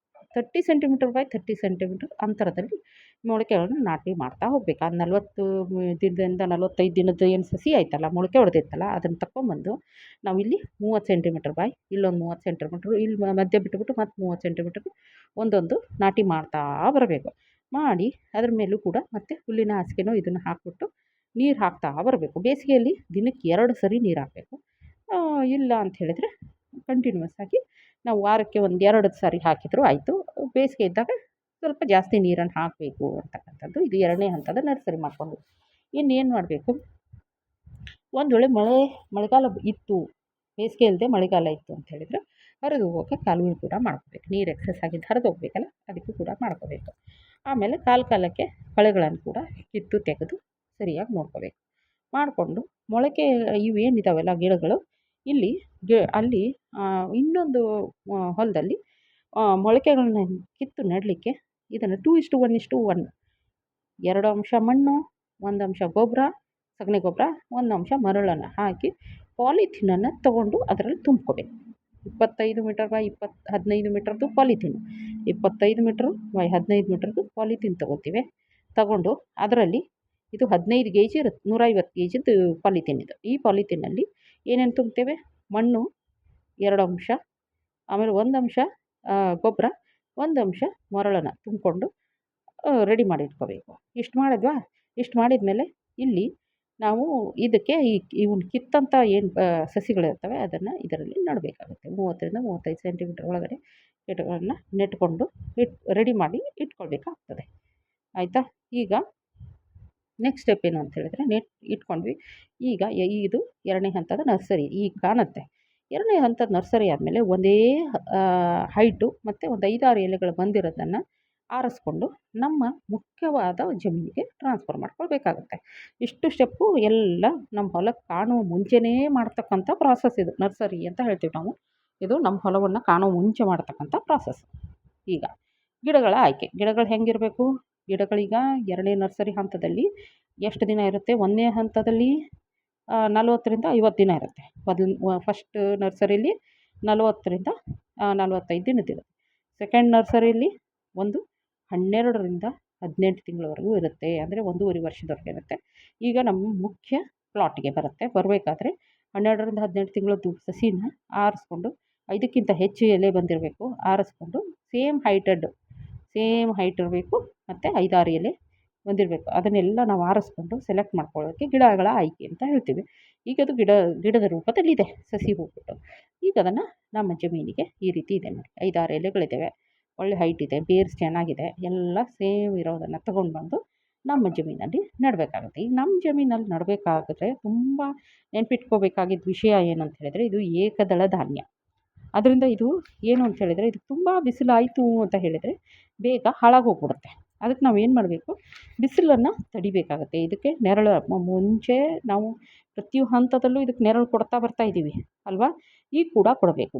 30 ಸೆಂಟಿಮೀಟರ್ ಬೈ 30 ಸೆಂಟಿಮೀಟರ್ ಅಂತರದಲ್ಲಿ ಮೊಳಕೆಗಳನ್ನು ನಾಟಿ ಮಾಡ್ತಾ ಹೋಗ್ಬೇಕು. ಆ 40 ದಿನದಿಂದ 45 ದಿನದ್ದು ಏನು ಸಸಿ ಆಯ್ತಲ್ಲ, ಮೊಳಕೆ ಹೊಡೆದಿತ್ತಲ್ಲ, ಅದನ್ನು ತಗೊಂಬಂದು ನಾವಿಲ್ಲಿ 30 ಸೆಂಟಿಮೀಟರ್ ಬೈ ಇಲ್ಲೊಂದು 30 ಸೆಂಟಿಮೀಟ್ರು, ಇಲ್ಲಿ ಮಧ್ಯೆ ಬಿಟ್ಬಿಟ್ಟು ಮತ್ತು 30 ಸೆಂಟಿಮೀಟ್ರ್ ಒಂದೊಂದು ನಾಟಿ ಮಾಡ್ತಾ ಬರಬೇಕು. ಮಾಡಿ ಅದ್ರ ಮೇಲೂ ಕೂಡ ಮತ್ತೆ ಹುಲ್ಲಿನ ಹಾಸಿಗೆನೋ ಇದನ್ನು ಹಾಕ್ಬಿಟ್ಟು ನೀರು ಹಾಕ್ತಾ ಬರಬೇಕು. ಬೇಸಿಗೆಯಲ್ಲಿ ದಿನಕ್ಕೆ 2 ಸರಿ ನೀರು ಹಾಕಬೇಕು. ಇಲ್ಲ ಅಂತ ಹೇಳಿದರೆ ಕಂಟಿನ್ಯೂಸ್ ಆಗಿ ನಾವು ವಾರಕ್ಕೆ 1-2 ಸಾರಿ ಹಾಕಿದರೂ ಆಯಿತು. ಬೇಸಿಗೆ ಇದ್ದಾಗ ಸ್ವಲ್ಪ ಜಾಸ್ತಿ ನೀರನ್ನು ಹಾಕಬೇಕು ಅಂತಕ್ಕಂಥದ್ದು. ಇದು 2ನೇ ಹಂತದ ನರ್ಸರಿ ಮಾಡಿಕೊಂಡು ಇನ್ನೇನು ಮಾಡಬೇಕು, ಒಂದು ವೇಳೆ ಮಳೆಗಾಲ ಇತ್ತು, ಬೇಸಿಗೆ ಇಲ್ಲದೆ ಮಳೆಗಾಲ ಇತ್ತು ಅಂತ ಹೇಳಿದರೆ ಹರಿದು ಹೋಗೋಕ್ಕೆ ಕಾಲುವೆ ಕೂಡ ಮಾಡ್ಕೋಬೇಕು. ನೀರು ಎಕ್ಸೆಸ್ ಆಗಿದ್ದು ಹರಿದು ಹೋಗಬೇಕಲ್ಲ, ಅದಕ್ಕೂ ಕೂಡ ಮಾಡ್ಕೋಬೇಕು. ಆಮೇಲೆ ಕಾಲಕ್ಕೆ ಕಳೆಗಳನ್ನು ಕೂಡ ಕಿತ್ತು ತೆಗೆದು ಸರಿಯಾಗಿ ನೋಡ್ಕೋಬೇಕು. ಮಾಡಿಕೊಂಡು ಮೊಳಕೆ ಇವೇನಿದ್ದಾವೆಲ್ಲ ಗಿಡಗಳು ಅಲ್ಲಿ ಇನ್ನೊಂದು ಹೊಲದಲ್ಲಿ ಮೊಳಕೆಗಳನ್ನ ಕಿತ್ತು ನೆಡಲಿಕ್ಕೆ ಇದನ್ನು 2:1:1 2 ಅಂಶ ಮಣ್ಣು, 1 ಅಂಶ ಗೊಬ್ಬರ, ಸಗಣಿ ಗೊಬ್ಬರ, 1 ಅಂಶ ಮರಳನ್ನು ಹಾಕಿ ಪಾಲಿಥೀನನ್ನು ತೊಗೊಂಡು ಅದರಲ್ಲಿ ತುಂಬ್ಕೋಬೇಕು. 25 ಮೀಟರ್ ಬೈ 15 ಮೀಟರ್ದು ಪಾಲಿಥೀನ್, 25 ಮೀಟ್ರ್ ಬೈ 15 ಮೀಟರ್ದು ಪಾಲಿಥೀನ್ ತೊಗೋತೀವಿ. ತಗೊಂಡು ಅದರಲ್ಲಿ ಇದು 15 ಕೆ ಜಿ ಇರುತ್ತೆ, 150 ಕೆ ಜಿದು ಪಾಲಿಥೀನ್ ಇದು. ಈ ಪಾಲಿಥೀನಲ್ಲಿ ಏನೇನು ತುಂಬ್ತೇವೆ, ಮಣ್ಣು 2 ಅಂಶ, ಆಮೇಲೆ 1 ಅಂಶ ಗೊಬ್ಬರ, 1 ಅಂಶ ಮರಳನ್ನು ತುಂಬಿಕೊಂಡು ರೆಡಿ ಮಾಡಿ ಇಟ್ಕೋಬೇಕು. ಇಷ್ಟು ಮಾಡಿದ್ವಾ, ಇಷ್ಟು ಮಾಡಿದ್ಮೇಲೆ ಇಲ್ಲಿ ನಾವು ಇದಕ್ಕೆ ಇವನ್ನ ಕಿತ್ತಂಥ ಏನು ಸಸಿಗಳಿರ್ತವೆ ಅದನ್ನು ಇದರಲ್ಲಿ ನೆಡಬೇಕಾಗುತ್ತೆ. 30-35 ಸೆಂಟಿಮೀಟರ್ ಒಳಗಡೆ ಗಿಡಗಳನ್ನು ನೆಟ್ಕೊಂಡು ರೆಡಿ ಮಾಡಿ ಇಟ್ಕೊಳ್ಬೇಕಾಗ್ತದೆ. ಆಯಿತಾ? ಈಗ ನೆಕ್ಸ್ಟ್ ಸ್ಟೆಪ್ ಏನು ಅಂತ ಹೇಳಿದ್ರೆ, ಇಟ್ಕೊಂಡ್ವಿ. ಈಗ ಇದು 2ನೇ ಹಂತದ ನರ್ಸರಿ ಈಗ ಕಾಣುತ್ತೆ. 2ನೇ ಹಂತದ ನರ್ಸರಿ ಆದಮೇಲೆ ಒಂದೇ ಹೈಟು ಮತ್ತು ಒಂದು 5-6 ಎಲೆಗಳು ಬಂದಿರೋದನ್ನು ಆರಿಸ್ಕೊಂಡು ನಮ್ಮ ಮುಖ್ಯವಾದ ಜಮೀನಿಗೆ ಟ್ರಾನ್ಸ್ಫರ್ ಮಾಡ್ಕೊಳ್ಬೇಕಾಗುತ್ತೆ. ಇಷ್ಟು ಸ್ಟೆಪ್ಪು ಎಲ್ಲ ನಮ್ಮ ಹೊಲಕ್ಕೆ ಕಾಣುವ ಮುಂಚೆನೇ ಮಾಡ್ತಕ್ಕಂಥ ಪ್ರಾಸೆಸ್ ಇದು. ನರ್ಸರಿ ಅಂತ ಹೇಳ್ತೀವಿ ನಾವು. ಇದು ನಮ್ಮ ಹೊಲವನ್ನು ಕಾಣೋ ಮುಂಚೆ ಮಾಡ್ತಕ್ಕಂಥ ಪ್ರಾಸೆಸ್. ಈಗ ಗಿಡಗಳ ಆಯ್ಕೆ. ಗಿಡಗಳು ಹೆಂಗಿರಬೇಕು, ಗಿಡಗಳೀಗ 2ನೇ ನರ್ಸರಿ ಹಂತದಲ್ಲಿ ಎಷ್ಟು ದಿನ ಇರುತ್ತೆ, 1ನೇ ಹಂತದಲ್ಲಿ 40ರಿಂದ 50 ದಿನ ಇರುತ್ತೆ. ಫಸ್ಟ್ ನರ್ಸರಿಲಿ 40ರಿಂದ 45 ದಿನದಿರುತ್ತೆ. ಸೆಕೆಂಡ್ ನರ್ಸರಿಲಿ ಒಂದು 12ರಿಂದ 18 ತಿಂಗಳವರೆಗೂ ಇರುತ್ತೆ, ಅಂದರೆ 1.5 ವರ್ಷದವರೆಗೆ ಇರುತ್ತೆ. ಈಗ ನಮ್ಮ ಮುಖ್ಯ ಪ್ಲಾಟಿಗೆ ಬರಬೇಕಾದ್ರೆ 12ರಿಂದ 18 ತಿಂಗಳದ್ದು ಸಸಿನ ಆರಿಸ್ಕೊಂಡು, 5ಕ್ಕಿಂತ ಹೆಚ್ಚು ಎಲೆ ಬಂದಿರಬೇಕು, ಆರಿಸ್ಕೊಂಡು ಸೇಮ್ ಹೈಟ್ ಇರಬೇಕು ಮತ್ತು 5-6 ಎಲೆ ಬಂದಿರಬೇಕು. ಅದನ್ನೆಲ್ಲ ನಾವು ಆರಿಸ್ಕೊಂಡು ಸೆಲೆಕ್ಟ್ ಮಾಡ್ಕೊಳ್ಳೋಕ್ಕೆ ಗಿಡಗಳ ಆಯ್ಕೆ ಅಂತ ಹೇಳ್ತೀವಿ. ಈಗ ಅದು ಗಿಡದ ರೂಪದಲ್ಲಿದೆ, ಸಸಿ ಹೋಗ್ಬಿಟ್ಟು. ಈಗ ಅದನ್ನು ನಮ್ಮ ಜಮೀನಿಗೆ ಈ ರೀತಿ ಇದೆ ನೋಡಿ, 5-6 ಎಲೆಗಳಿದ್ದಾವೆ, ಒಳ್ಳೆ ಹೈಟ್ ಇದೆ, ಬೇರ್ಸ್ ಚೆನ್ನಾಗಿದೆ, ಎಲ್ಲ ಸೇಮ್ ಇರೋದನ್ನು ತೊಗೊಂಡು ಬಂದು ನಮ್ಮ ಜಮೀನಲ್ಲಿ ನೆಡಬೇಕಾಗುತ್ತೆ. ಈಗ ನಮ್ಮ ಜಮೀನಲ್ಲಿ ನೆಡಬೇಕಾದ್ರೆ ತುಂಬ ನೆನ್ಪಿಟ್ಕೋಬೇಕಾಗಿದ್ದ ವಿಷಯ ಏನು ಅಂತ ಹೇಳಿದರೆ, ಇದು ಏಕದಳ ಧಾನ್ಯ. ಅದರಿಂದ ಇದು ಏನು ಅಂತ ಹೇಳಿದರೆ, ಇದು ತುಂಬ ಬಿಸಿಲಾಯಿತು ಅಂತ ಹೇಳಿದರೆ ಬೇಗ ಹಾಳಾಗೋಗ್ಬಿಡುತ್ತೆ. ಅದಕ್ಕೆ ನಾವು ಏನು ಮಾಡಬೇಕು, ಬಿಸಿಲನ್ನು ತಡಿಬೇಕಾಗುತ್ತೆ. ಇದಕ್ಕೆ ನೆರಳು ಮುಂಚೆ ನಾವು ಪ್ರತಿ ಹಂತದಲ್ಲೂ ಇದಕ್ಕೆ ನೆರಳು ಕೊಡ್ತಾ ಬರ್ತಾಯಿದ್ದೀವಿ ಅಲ್ವಾ. ಈಗ ಕೂಡ ಕೊಡಬೇಕು.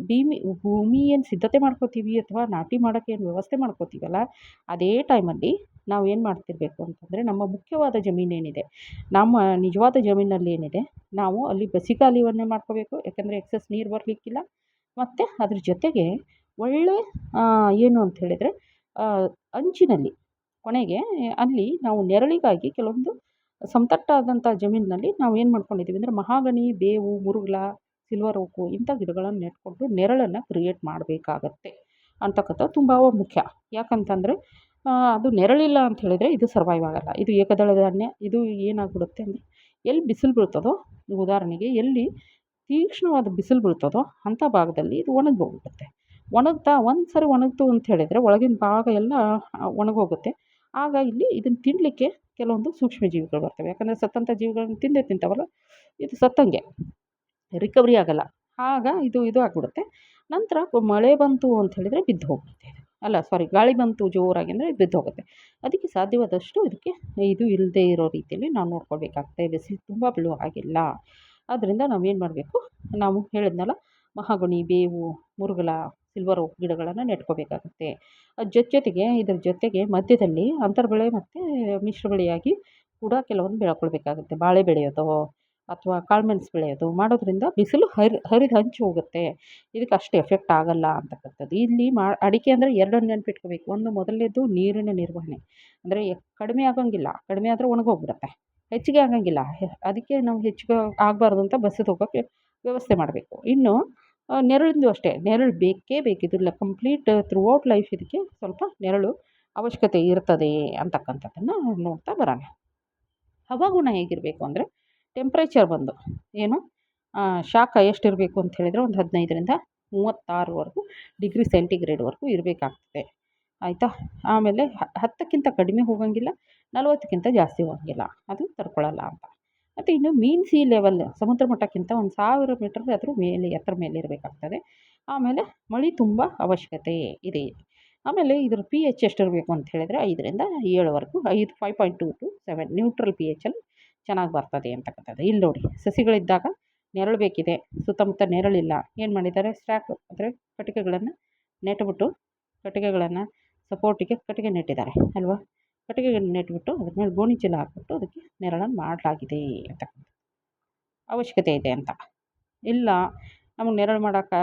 ಭೂಮಿ ಏನು ಸಿದ್ಧತೆ ಮಾಡ್ಕೋತೀವಿ ಅಥವಾ ನಾಟಿ ಮಾಡೋಕ್ಕೆ ಏನು ವ್ಯವಸ್ಥೆ ಮಾಡ್ಕೋತೀವಲ್ಲ, ಅದೇ ಟೈಮಲ್ಲಿ ನಾವು ಏನು ಮಾಡ್ತಿರಬೇಕು ಅಂತಂದರೆ, ನಮ್ಮ ಮುಖ್ಯವಾದ ಜಮೀನೇನಿದೆ, ನಮ್ಮ ನಿಜವಾದ ಜಮೀನಲ್ಲಿ ಏನಿದೆ, ನಾವು ಅಲ್ಲಿ ಬಸಿಗಾಲಿವನ್ನೇ ಮಾಡ್ಕೋಬೇಕು. ಯಾಕೆಂದರೆ ಎಕ್ಸಸ್ ನೀರು ಬರಲಿಕ್ಕಿಲ್ಲ. ಮತ್ತು ಅದ್ರ ಜೊತೆಗೆ ಒಳ್ಳೆ ಏನು ಅಂತ ಹೇಳಿದರೆ ಅಂಚಿನಲ್ಲಿ ಕೊನೆಗೆ ಅಲ್ಲಿ ನಾವು ನೆರಳಿಗಾಗಿ ಕೆಲವೊಂದು ಸಮತಟ್ಟಾದಂಥ ಜಮೀನಿನಲ್ಲಿ ನಾವು ಏನು ಮಾಡ್ಕೊಂಡಿದ್ದೀವಿ ಅಂದರೆ ಮಹಾಗನಿ, ಬೇವು, ಮುರುಗಲ, ಸಿಲ್ವರ್ ಓಕು ಇಂಥ ಗಿಡಗಳನ್ನು ನೆಟ್ಕೊಂಡು ನೆರಳನ್ನು ಕ್ರಿಯೇಟ್ ಮಾಡಬೇಕಾಗತ್ತೆ ಅಂತಕ್ಕಂಥದ್ದು ತುಂಬ ಮುಖ್ಯ. ಯಾಕಂತಂದರೆ ಅದು ನೆರಳಿಲ್ಲ ಅಂತ ಹೇಳಿದರೆ ಇದು ಸರ್ವೈವ್ ಆಗೋಲ್ಲ. ಇದು ಏಕದಳ ಧಾನ್ಯ. ಇದು ಏನಾಗ್ಬಿಡುತ್ತೆ ಅಂದರೆ ಎಲ್ಲಿ ಬಿಸಿಲು ಬೀಳ್ತದೋ, ಉದಾಹರಣೆಗೆ ಎಲ್ಲಿ ತೀಕ್ಷ್ಣವಾದ ಬಿಸಿಲು ಬೀಳ್ತದೋ ಅಂಥ ಭಾಗದಲ್ಲಿ ಇದು ಒಣಗೋಗ್ಬಿಡುತ್ತೆ. ಒಣಗ್ತಾ ಒಂದು ಸರಿ ಒಣಗ್ತು ಅಂತ ಹೇಳಿದರೆ ಒಳಗಿನ ಭಾಗ ಎಲ್ಲ ಒಣಗೋಗುತ್ತೆ. ಆಗ ಇಲ್ಲಿ ಇದನ್ನು ತಿನ್ನಲಿಕ್ಕೆ ಕೆಲವೊಂದು ಸೂಕ್ಷ್ಮ ಜೀವಿಗಳು ಬರ್ತವೆ. ಯಾಕಂದರೆ ಸತ್ತಂಥ ಜೀವಿಗಳನ್ನ ತಿಂದೇ ತಿಂತಾವಲ್ಲ, ಇದು ಸತ್ತಂಗೆ ರಿಕವರಿ ಆಗೋಲ್ಲ. ಆಗ ಇದು ಆಗಿಬಿಡುತ್ತೆ. ನಂತರ ಮಳೆ ಬಂತು ಅಂತ ಹೇಳಿದರೆ ಬಿದ್ದು ಹೋಗುತ್ತೆ. ಅಲ್ಲ ಸಾರಿ, ಗಾಳಿ ಬಂತು ಜೋರಾಗಿ ಅಂದರೆ ಬಿದ್ದು ಹೋಗುತ್ತೆ. ಅದಕ್ಕೆ ಸಾಧ್ಯವಾದಷ್ಟು ಇದಕ್ಕೆ ಇದು ಇಲ್ಲದೇ ಇರೋ ರೀತಿಯಲ್ಲಿ ನಾವು ನೋಡ್ಕೊಳ್ಬೇಕಾಗ್ತದೆ. ಬಿಸಿಲು ತುಂಬ ಬೀಳೋ ಹಾಗಿಲ್ಲ. ಆದ್ದರಿಂದ ನಾವೇನು ಮಾಡಬೇಕು, ನಾವು ಹೇಳಿದ್ನಲ್ಲ ಮಹಾಗನಿ, ಬೇವು, ಮುರುಗಲ, ಸಿಲ್ವರ್ ಓಕ್ ಗಿಡಗಳನ್ನು ನೆಟ್ಕೋಬೇಕಾಗುತ್ತೆ. ಜೊತೆಗೆ ಇದ್ರ ಜೊತೆಗೆ ಮಧ್ಯದಲ್ಲಿ ಅಂತರ್ ಬೆಳೆ ಮತ್ತು ಮಿಶ್ರ ಬೆಳೆಯಾಗಿ ಕೂಡ ಕೆಲವೊಂದು ಬೆಳ್ಕೊಳ್ಬೇಕಾಗುತ್ತೆ. ಬಾಳೆ ಬೆಳೆಯೋದು ಅಥವಾ ಕಾಳುಮೆಣಸು ಬೆಳೆಯೋದು ಮಾಡೋದ್ರಿಂದ ಬಿಸಿಲು ಹರಿದು ಹಂಚಿ ಹೋಗುತ್ತೆ. ಇದಕ್ಕೆ ಅಷ್ಟು ಎಫೆಕ್ಟ್ ಆಗೋಲ್ಲ ಅಂತಕ್ಕಂಥದ್ದು. ಇಲ್ಲಿ ಅಡಿಕೆ ಅಂದರೆ ಎರಡನ್ನು ನೆನಪಿಟ್ಕೋಬೇಕು. ಒಂದು ಮೊದಲನೇದು ನೀರಿನ ನಿರ್ವಹಣೆ, ಅಂದರೆ ಕಡಿಮೆ ಆಗೋಂಗಿಲ್ಲ, ಕಡಿಮೆ ಆದರೆ ಒಣಗೋಗ್ಬಿಡುತ್ತೆ. ಹೆಚ್ಚಿಗೆ ಆಗೋಂಗಿಲ್ಲ, ಅದಕ್ಕೆ ನಾವು ಹೆಚ್ಚಿಗೆ ಆಗಬಾರ್ದು ಅಂತ ಬಸಿದು ಹೋಗೋಕ್ಕೆ ವ್ಯವಸ್ಥೆ ಮಾಡಬೇಕು. ಇನ್ನು ನೆರಳಿಂದು ಅಷ್ಟೇ, ನೆರಳು ಬೇಕೇ ಬೇಕು. ಇದಿಲ್ಲ ಕಂಪ್ಲೀಟ್ ಥ್ರೂ ಔಟ್ ಲೈಫ್ ಇದಕ್ಕೆ ಸ್ವಲ್ಪ ನೆರಳು ಅವಶ್ಯಕತೆ ಇರ್ತದೆ ಅಂತಕ್ಕಂಥದ್ದನ್ನು ನೋಡ್ತಾ ಬರೋಣ. ಹವಾಗುಣ ಹೇಗಿರಬೇಕು ಅಂದರೆ ಟೆಂಪ್ರೇಚರ್ ಬಂದು ಏನು ಶಾಖ ಎಷ್ಟಿರಬೇಕು ಅಂತ ಹೇಳಿದರೆ ಒಂದು 15ರಿಂದ 36 ಡಿಗ್ರಿ ಸೆಂಟಿಗ್ರೇಡ್ವರೆಗೂ ಇರಬೇಕಾಗ್ತದೆ. ಆಯಿತಾ? ಆಮೇಲೆ 10ಕ್ಕಿಂತ ಕಡಿಮೆ ಹೋಗೋಂಗಿಲ್ಲ, 40ಕ್ಕಿಂತ ಜಾಸ್ತಿ ಹೋಗೋಂಗಿಲ್ಲ, ಅದು ತಡ್ಕೊಳ್ಳಲ್ಲ ಅಂತ. ಮತ್ತು ಇನ್ನು ಮೀನ್ ಸೀ ಲೆವೆಲ್ ಸಮುದ್ರ ಮಟ್ಟಕ್ಕಿಂತ 1000 ಮೀಟರ್ ಅದ್ರ ಮೇಲೆ ಎತ್ತರ ಮೇಲೆ ಇರಬೇಕಾಗ್ತದೆ. ಆಮೇಲೆ ಮಳೆ ತುಂಬ ಅವಶ್ಯಕತೆ ಇದೆ. ಆಮೇಲೆ ಇದ್ರ ಪಿ ಎಚ್ ಎಷ್ಟಿರಬೇಕು ಅಂತ ಹೇಳಿದರೆ 5ರಿಂದ 7ವರೆಗೂ 5.2 to 7 ನ್ಯೂಟ್ರಲ್ ಪಿ ಎಚಲ್ಲಿ ಚೆನ್ನಾಗಿ ಬರ್ತದೆ ಅಂತಕ್ಕಂಥದ್ದು. ಇಲ್ಲಿ ನೋಡಿ, ಸಸಿಗಳಿದ್ದಾಗ ನೆರಳು ಬೇಕಿದೆ, ಸುತ್ತಮುತ್ತ ನೆರಳಿಲ್ಲ. ಏನು ಮಾಡಿದ್ದಾರೆ, ಸ್ಟ್ಯಾಕ್ ಅಂದರೆ ಕಟ್ಟಿಗೆಗಳನ್ನು ನೆಟ್ಬಿಟ್ಟು, ಕಟ್ಟಿಗೆಗಳನ್ನು ಸಪೋರ್ಟಿಗೆ ಕಟ್ಟಿಗೆ ನೆಟ್ಟಿದ್ದಾರೆ ಅಲ್ವಾ. ಕಟ್ಟಿಗೆ ನೆಟ್ಬಿಟ್ಟು ಅದ್ರ ಮೇಲೆ ಗೋಣಿ ಚೀಲ ಹಾಕ್ಬಿಟ್ಟು ಅದಕ್ಕೆ ನೆರಳನ್ನು ಮಾಡಲಾಗಿದೆ ಅಂತಕ್ಕಂಥದ್ದು. ಅವಶ್ಯಕತೆ ಇದೆ ಅಂತ. ಇಲ್ಲ ನಮಗೆ ನೆರಳು ಮಾಡೋಕ್ಕೆ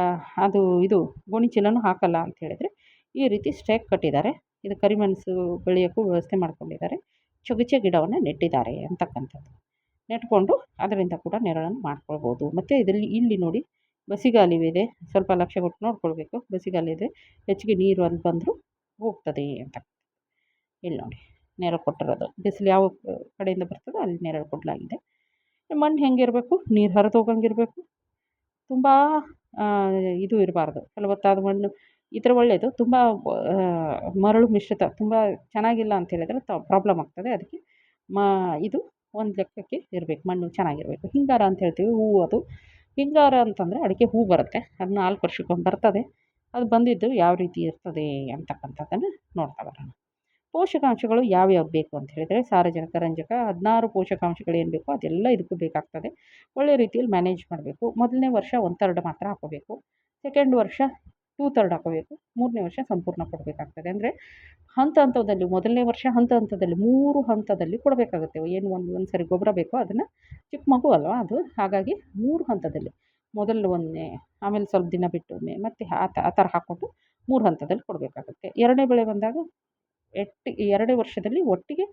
ಇದು ಗೋಣಿ ಚೀಲನೂ ಹಾಕಲ್ಲ ಅಂತ ಹೇಳಿದರೆ ಈ ರೀತಿ ಸ್ಟ್ಯಾಕ್ ಕಟ್ಟಿದ್ದಾರೆ. ಇದು ಕರಿಮೆಣಸು ಬೆಳೆಯೋಕ್ಕೂ ವ್ಯವಸ್ಥೆ ಮಾಡ್ಕೊಂಡಿದ್ದಾರೆ. ಚೊಗಚೆ ಗಿಡವನ್ನು ನೆಟ್ಟಿದ್ದಾರೆ ಅಂತಕ್ಕಂಥದ್ದು. ನೆಟ್ಕೊಂಡು ಅದರಿಂದ ಕೂಡ ನೆರಳನ್ನು ಮಾಡ್ಕೊಳ್ಬೋದು. ಮತ್ತು ಇದರಲ್ಲಿ ಇಲ್ಲಿ ನೋಡಿ ಬಸಿಗಾಲಿವಿದೆ, ಸ್ವಲ್ಪ ಲಕ್ಷ್ಯ ಕೊಟ್ಟು ನೋಡ್ಕೊಳ್ಬೇಕು. ಬಸಿಗಾಲಿದೆ, ಹೆಚ್ಚಿಗೆ ನೀರು ಅಲ್ಲಿ ಬಂದರೂ ಹೋಗ್ತದೆ ಅಂತ. ಇಲ್ಲಿ ನೋಡಿ ನೆರಳು ಕೊಟ್ಟಿರೋದು, ಬಿಸಿಲು ಯಾವ ಕಡೆಯಿಂದ ಬರ್ತದೋ ಅಲ್ಲಿ ನೆರಳು ಕೊಡಲಾಗಿದೆ. ಮಣ್ಣು ಹೆಂಗಿರಬೇಕು, ನೀರು ಹರಿದು ಹೋಗಂಗಿರಬೇಕು, ತುಂಬ ಇದು ಇರಬಾರ್ದು, ಫಲವತ್ತಾದ ಮಣ್ಣು ಈ ಥರ ಒಳ್ಳೆಯದು. ತುಂಬ ಮರಳು ಮಿಶ್ರಿತ ತುಂಬ ಚೆನ್ನಾಗಿಲ್ಲ ಅಂತ ಹೇಳಿದರೆ ಪ್ರಾಬ್ಲಮ್ ಆಗ್ತದೆ. ಅದಕ್ಕೆ ಇದು ಒಂದು ಲೆಕ್ಕಕ್ಕೆ ಇರಬೇಕು, ಮಣ್ಣು ಚೆನ್ನಾಗಿರಬೇಕು. ಹಿಂಗಾರ ಅಂತ ಹೇಳ್ತೀವಿ, ಹೂವು. ಅದು ಹಿಂಗಾರ ಅಂತಂದರೆ ಅಡಿಕೆ ಹೂ ಬರುತ್ತೆ, ಅದು 4 ವರ್ಷಕ್ಕೊಮ್ಮೆ ಬರ್ತದೆ. ಅದು ಬಂದಿದ್ದು ಯಾವ ರೀತಿ ಇರ್ತದೆ ಅಂತಕ್ಕಂಥದ್ದನ್ನು ನೋಡ್ತಾ ಬರೋಣ. ಪೋಷಕಾಂಶಗಳು ಯಾವ್ಯಾವು ಬೇಕು ಅಂತ ಹೇಳಿದರೆ ಸಾರಜನಕ, ರಂಜಕ 16 ಪೋಷಕಾಂಶಗಳು ಏನು ಬೇಕೋ ಅದೆಲ್ಲ ಇದಕ್ಕೂ ಬೇಕಾಗ್ತದೆ. ಒಳ್ಳೆ ರೀತಿಯಲ್ಲಿ ಮ್ಯಾನೇಜ್ ಮಾಡಬೇಕು. ಮೊದಲನೇ ವರ್ಷ 1/3 ಮಾತ್ರ ಹಾಕೋಬೇಕು, ಸೆಕೆಂಡ್ ವರ್ಷ 2/3 ಹಾಕೋಬೇಕು, 3ನೇ ವರ್ಷ ಸಂಪೂರ್ಣ ಕೊಡಬೇಕಾಗ್ತದೆ. ಅಂದರೆ ಹಂತದಲ್ಲಿ ಮೊದಲನೇ ವರ್ಷ ಹಂತದಲ್ಲಿ 3 ಹಂತದಲ್ಲಿ ಕೊಡಬೇಕಾಗುತ್ತೆ. ಏನು ಒಂದು ಸರಿ ಗೊಬ್ಬರ ಬೇಕೋ ಅದನ್ನು, ಚಿಕ್ಕ ಮಗು ಅಲ್ವಾ ಅದು, ಹಾಗಾಗಿ 3 ಹಂತದಲ್ಲಿ, ಮೊದಲು ಒಮ್ಮೆ, ಆಮೇಲೆ ಸ್ವಲ್ಪ ದಿನ ಬಿಟ್ಟು ಒಮ್ಮೆ, ಮತ್ತು ಆ ಥರ ಹಾಕ್ಕೊಂಡು 3 ಹಂತದಲ್ಲಿ ಕೊಡಬೇಕಾಗುತ್ತೆ. ಎರಡನೇ ಬೆಳೆ ಬಂದಾಗ 2 ವರ್ಷದಲ್ಲಿ ಒಟ್ಟಿಗೆ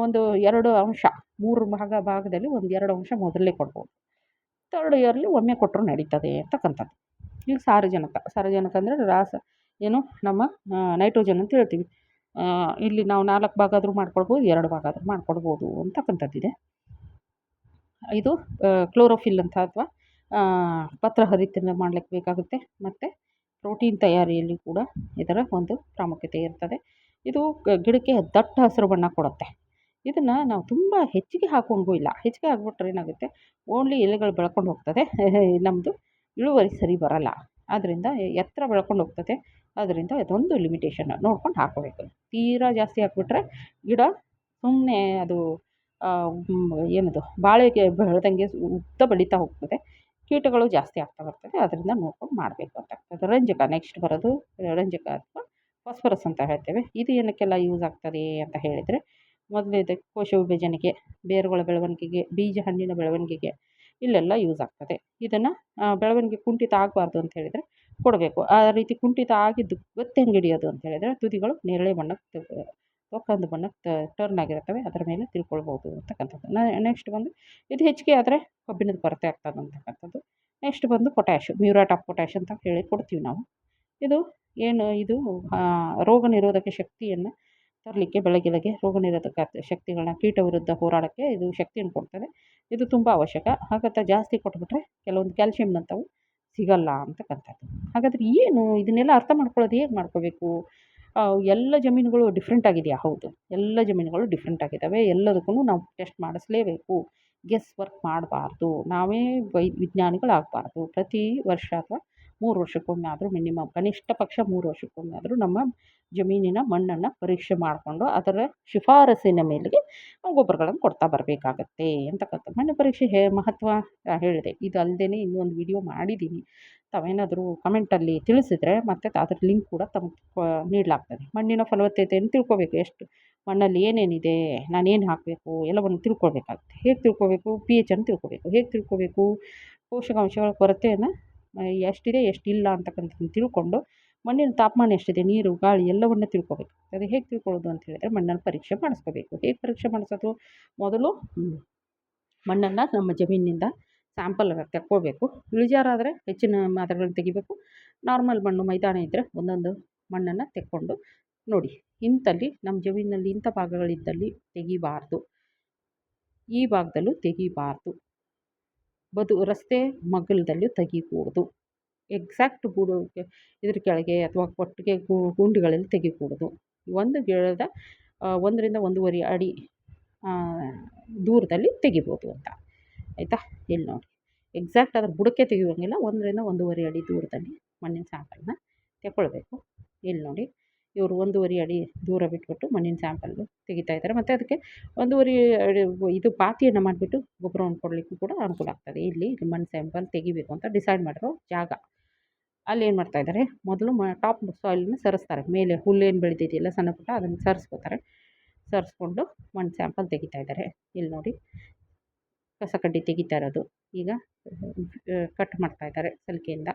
ಒಂದು 2 ಅಂಶ, 3 ಭಾಗದಲ್ಲಿ ಒಂದು 2 ಅಂಶ ಮೊದಲೇ ಕೊಡ್ಬೋದು. 3rd ಇಯರ್ಲಿ ಒಮ್ಮೆ ಕೊಟ್ಟರು ನಡೀತದೆ ಅಂತಕ್ಕಂಥದ್ದು. ಈಗ ಸಾರಜನಕ ಅಂದರೆ ಏನು ನಮ್ಮ ನೈಟ್ರೋಜನ್ ಅಂತ ಹೇಳ್ತೀವಿ. ಇಲ್ಲಿ ನಾವು 4 ಭಾಗ ಆದರೂ ಮಾಡ್ಕೊಳ್ಬೋದು, 2 ಭಾಗ ಆದರೂ ಮಾಡ್ಕೊಳ್ಬೋದು ಅಂತಕ್ಕಂಥದ್ದಿದೆ. ಇದು ಕ್ಲೋರೋಫಿಲ್ ಅಂತ ಅಥವಾ ಪತ್ರಹರಿತನ ಮಾಡಲಿಕ್ಕೆ ಬೇಕಾಗುತ್ತೆ. ಮತ್ತು ಪ್ರೋಟೀನ್ ತಯಾರಿಯಲ್ಲಿ ಕೂಡ ಇದರ ಒಂದು ಪ್ರಾಮುಖ್ಯತೆ ಇರ್ತದೆ. ಇದು ಗಿಡಕ್ಕೆ ದಟ್ಟ ಹಸಿರು ಬಣ್ಣ ಕೊಡುತ್ತೆ. ಇದನ್ನು ನಾವು ತುಂಬ ಹೆಚ್ಚಿಗೆ ಹಾಕೋಂಗೂ ಇಲ್ಲ. ಹೆಚ್ಚಿಗೆ ಆಗಿಬಿಟ್ರೆ ಏನಾಗುತ್ತೆ, ಓನ್ಲಿ ಎಲೆಗಳು ಬೆಳ್ಕೊಂಡು ಹೋಗ್ತದೆ, ನಮ್ಮದು ಇಳುವರಿ ಸರಿ ಬರೋಲ್ಲ. ಆದ್ದರಿಂದ ಎತ್ತರ ಬೆಳ್ಕೊಂಡು ಹೋಗ್ತದೆ. ಅದರಿಂದ ಇದೊಂದು ಲಿಮಿಟೇಷನ್ ನೋಡ್ಕೊಂಡು ಹಾಕೋಬೇಕು. ತೀರಾ ಜಾಸ್ತಿ ಹಾಕ್ಬಿಟ್ರೆ ಗಿಡ ಸುಮ್ಮನೆ ಅದು ಏನದು ಬಾಳೆಗೆ ಬೆಳೆದಂಗೆ ಉದ್ದ ಬೆಳೀತಾ ಹೋಗ್ತದೆ, ಕೀಟಗಳು ಜಾಸ್ತಿ ಆಗ್ತಾ ಬರ್ತದೆ. ಅದರಿಂದ ನೋಡ್ಕೊಂಡು ಮಾಡಬೇಕು ಅಂತ. ರಂಜಕ ನೆಕ್ಸ್ಟ್ ಬರೋದು, ರಂಜಕ ಅಥವಾ ಫಾಸ್ಫರಸ್ ಅಂತ ಹೇಳ್ತೇವೆ. ಇದು ಏನಕ್ಕೆಲ್ಲ ಯೂಸ್ ಆಗ್ತದೆ ಅಂತ ಹೇಳಿದರೆ, ಮೊದಲನೇದು ಕೋಶ ವಿಭಜನೆಗೆ, ಬೇರುಗಳ ಬೆಳವಣಿಗೆಗೆ, ಬೀಜ ಹಣ್ಣಿನ ಬೆಳವಣಿಗೆಗೆ ಇಲ್ಲೆಲ್ಲ ಯೂಸ್ ಆಗ್ತದೆ. ಇದನ್ನು ಬೆಳವಣಿಗೆ ಕುಂಠಿತ ಆಗಬಾರ್ದು ಅಂತ ಹೇಳಿದರೆ ಕೊಡಬೇಕು. ಆ ರೀತಿ ಕುಂಠಿತ ಆಗಿದ್ದು ಗೊತ್ತು ಹೆಂಗೆ ಹಿಡಿಯೋದು ಅಂತ ಹೇಳಿದರೆ ತುದಿಗಳು ನೇರಳೆ ಬಣ್ಣಕ್ಕೆ ಅಥವಾ ಕಂದು ಬಣ್ಣಕ್ಕೆ ಟರ್ನ್ ಆಗಿರ್ತವೆ, ಅದರ ಮೇಲೆ ತಿಳ್ಕೊಳ್ಬೋದು ಅಂತಕ್ಕಂಥದ್ದು. ನೆಕ್ಸ್ಟ್ ಬಂದು ಇದು ಹೆಚ್ಚಿಗೆ ಆದರೆ ಕಬ್ಬಿಣದ ಕೊರತೆ ಆಗ್ತದೆ ಅಂತಕ್ಕಂಥದ್ದು. ನೆಕ್ಸ್ಟ್ ಬಂದು ಪೊಟ್ಯಾಶ್, ಮ್ಯೂರೇಟ್ ಆಫ್ ಪೊಟ್ಯಾಶ್ ಅಂತ ಹೇಳಿ ಕೊಡ್ತೀವಿ ನಾವು. ಇದು ಏನು ಇದು ರೋಗ ನಿರೋಧಕ ಶಕ್ತಿಯನ್ನು ತರಲಿಕ್ಕೆ ಬೆಳಗ್ಗೆ ರೋಗ ನಿರೋಧಕ ಶಕ್ತಿಗಳನ್ನ ಕೀಟ ವಿರುದ್ಧ ಹೋರಾಡೋಕ್ಕೆ ಇದು ಶಕ್ತಿಯನ್ನು ಕೊಡ್ತದೆ. ಇದು ತುಂಬ ಅವಶ್ಯಕ. ಹಾಗಂತ ಜಾಸ್ತಿ ಕೊಟ್ಬಿಟ್ರೆ ಕೆಲವೊಂದು ಕ್ಯಾಲ್ಶಿಯಮ್ನಂಥವು ಸಿಗಲ್ಲ ಅಂತಕ್ಕಂಥದ್ದು. ಹಾಗಾದರೆ ಏನು ಇದನ್ನೆಲ್ಲ ಅರ್ಥ ಮಾಡ್ಕೊಳ್ಳೋದು ಹೇಗೆ ಮಾಡ್ಕೋಬೇಕು? ಎಲ್ಲ ಜಮೀನುಗಳು ಡಿಫ್ರೆಂಟ್ ಆಗಿದೆಯಾ? ಹೌದು, ಎಲ್ಲ ಜಮೀನುಗಳು ಡಿಫ್ರೆಂಟ್ ಆಗಿದ್ದಾವೆ. ಎಲ್ಲದಕ್ಕೂ ನಾವು ಟೆಸ್ಟ್ ಮಾಡಿಸ್ಲೇಬೇಕು. ಗೆಸ್ ವರ್ಕ್ ಮಾಡಬಾರ್ದು. ನಾವೇ ವಿಜ್ಞಾನಿಗಳಾಗಬಾರ್ದು. ಪ್ರತಿ ವರ್ಷ ಅಥವಾ 3 ವರ್ಷಕ್ಕೊಮ್ಮೆ ಆದರೂ ಮಿನಿಮಮ್ ಕನಿಷ್ಠ ಪಕ್ಷ 3 ವರ್ಷಕ್ಕೊಮ್ಮೆ ಆದರೂ ನಮ್ಮ ಜಮೀನಿನ ಮಣ್ಣನ್ನು ಪರೀಕ್ಷೆ ಮಾಡಿಕೊಂಡು ಅದರ ಶಿಫಾರಸಿನ ಮೇಲೆಗೆ ಗೊಬ್ಬರಗಳನ್ನು ಕೊಡ್ತಾ ಬರಬೇಕಾಗತ್ತೆ ಅಂತಕ್ಕಂಥ. ಮಣ್ಣು ಪರೀಕ್ಷೆ ಮಹತ್ವ ಹೇಳಿದೆ. ಇದು ಅಲ್ಲದೇ ಇನ್ನೊಂದು ವಿಡಿಯೋ ಮಾಡಿದ್ದೀನಿ. ತಾವೇನಾದರೂ ಕಮೆಂಟಲ್ಲಿ ತಿಳಿಸಿದರೆ ಮತ್ತೆ ಅದ್ರ ಲಿಂಕ್ ಕೂಡ ತಮಗೆ ನೀಡಲಾಗ್ತದೆ. ಮಣ್ಣಿನ ಫಲವತ್ತತೆಯನ್ನು ತಿಳ್ಕೋಬೇಕು. ಎಷ್ಟು ಮಣ್ಣಲ್ಲಿ ಏನೇನಿದೆ, ನಾನೇನು ಹಾಕಬೇಕು ಎಲ್ಲವನ್ನು ತಿಳ್ಕೊಳ್ಬೇಕಾಗುತ್ತೆ. ಹೇಗೆ ತಿಳ್ಕೋಬೇಕು? pH ಅನ್ನು ತಿಳ್ಕೋಬೇಕು. ಹೇಗೆ ತಿಳ್ಕೋಬೇಕು? ಪೋಷಕಾಂಶಗಳ ಕೊರತೆಯನ್ನು ಎಷ್ಟಿದೆ ಎಷ್ಟಿಲ್ಲ ಅಂತಕ್ಕಂಥದ್ದನ್ನು ತಿಳ್ಕೊಂಡು ಮಣ್ಣಿನ ತಾಪಮಾನ ಎಷ್ಟಿದೆ, ನೀರು ಗಾಳಿ ಎಲ್ಲವನ್ನ ತಿಳ್ಕೋಬೇಕು. ಅದು ಹೇಗೆ ತಿಳ್ಕೊಳ್ಳೋದು ಅಂತ ಹೇಳಿದರೆ ಮಣ್ಣನ್ನು ಪರೀಕ್ಷೆ ಮಾಡಿಸ್ಕೋಬೇಕು. ಹೇಗೆ ಪರೀಕ್ಷೆ ಮಾಡಿಸೋದು? ಮೊದಲು ಮಣ್ಣನ್ನು ನಮ್ಮ ಜಮೀನಿನಿಂದ ಸ್ಯಾಂಪಲ್ ತೆಕ್ಕೋಬೇಕು. ಇಳಿಜಾರಾದರೆ ಹೆಚ್ಚಿನ ಮಾದರಿಗಳನ್ನ ತೆಗಿಬೇಕು. ನಾರ್ಮಲ್ ಮಣ್ಣು ಮೈದಾನ ಇದ್ದರೆ ಒಂದೊಂದು ಮಣ್ಣನ್ನು ತೆಕ್ಕೊಂಡು ನೋಡಿ, ಇಂಥಲ್ಲಿ ನಮ್ಮ ಜಮೀನಿನಲ್ಲಿ ಇಂಥ ಭಾಗಗಳಿದ್ದಲ್ಲಿ ತೆಗಿಬಾರ್ದು, ಈ ಭಾಗದಲ್ಲೂ ತೆಗಿಬಾರ್ದು, ರಸ್ತೆ ಮಗ್ಗಲದಲ್ಲೂ ತೆಗಿಕೂಡ್ದು, ಎಕ್ಸಾಕ್ಟ್ ಇದ್ರ ಕೆಳಗೆ ಅಥವಾ ಕೊಟ್ಟಿಗೆ ಗುಂಡಿಗಳಲ್ಲಿ ತೆಗಿಕೂಡ್ದು. ಒಂದು ಗಿಡದ 1ರಿಂದ 1.5 ಅಡಿ ದೂರದಲ್ಲಿ ತೆಗಿಬೋದು ಅಂತ. ಆಯಿತಾ? ಇಲ್ಲಿ ನೋಡಿ, ಎಕ್ಸಾಕ್ಟ್ ಅದ್ರ ಬುಡಕ್ಕೆ ತೆಗಿಯೋಂಗಿಲ್ಲ. 1ರಿಂದ 1.5 ಅಡಿ ದೂರದಲ್ಲಿ ಮಣ್ಣಿನ ಸ್ಯಾಂಪಲ್ನ ತೆಗೊಳ್ಬೇಕು. ಇಲ್ಲಿ ನೋಡಿ, ಇವರು 1.5 ಅಡಿ ದೂರ ಬಿಟ್ಬಿಟ್ಟು ಮಣ್ಣಿನ ಸ್ಯಾಂಪಲ್ಲು ತೆಗಿತಾ ಇದ್ದಾರೆ. ಮತ್ತು ಅದಕ್ಕೆ 1.5 ಅಡಿ ಇದು ಪಾತಿಯನ್ನು ಮಾಡಿಬಿಟ್ಟು ಗೊಬ್ಬರವನ್ನು ಕೊಡಲಿಕ್ಕೂ ಕೂಡ ಅನುಕೂಲ ಆಗ್ತದೆ. ಇಲ್ಲಿ ಮಣ್ಣು ಸ್ಯಾಂಪಲ್ ತೆಗಿಬೇಕು ಅಂತ ಡಿಸೈಡ್ ಮಾಡಿರೋ ಜಾಗ. ಅಲ್ಲಿ ಏನು ಮಾಡ್ತಾಯಿದ್ದಾರೆ, ಮೊದಲು ಟಾಪ್ ಸಾಯಿಲನ್ನ ಸರಿಸ್ತಾರೆ. ಮೇಲೆ ಹುಲ್ಲೇನು ಬೆಳೆದಿದೆಯಲ್ಲ ಸಣ್ಣ ಪುಟ್ಟ ಅದನ್ನು ಸರಿಸ್ಕೋತಾರೆ. ಸರಿಸ್ಕೊಂಡು ಮಣ್ಣು ಸ್ಯಾಂಪಲ್ ತೆಗಿತಾ ಇದ್ದಾರೆ. ಇಲ್ಲಿ ನೋಡಿ, ಕಸ ಕಡ್ಡಿ ತೆಗಿತಾ ಇರೋದು. ಈಗ ಕಟ್ ಮಾಡ್ತಾಯಿದ್ದಾರೆ ಸಲಿಕೆಯಿಂದ.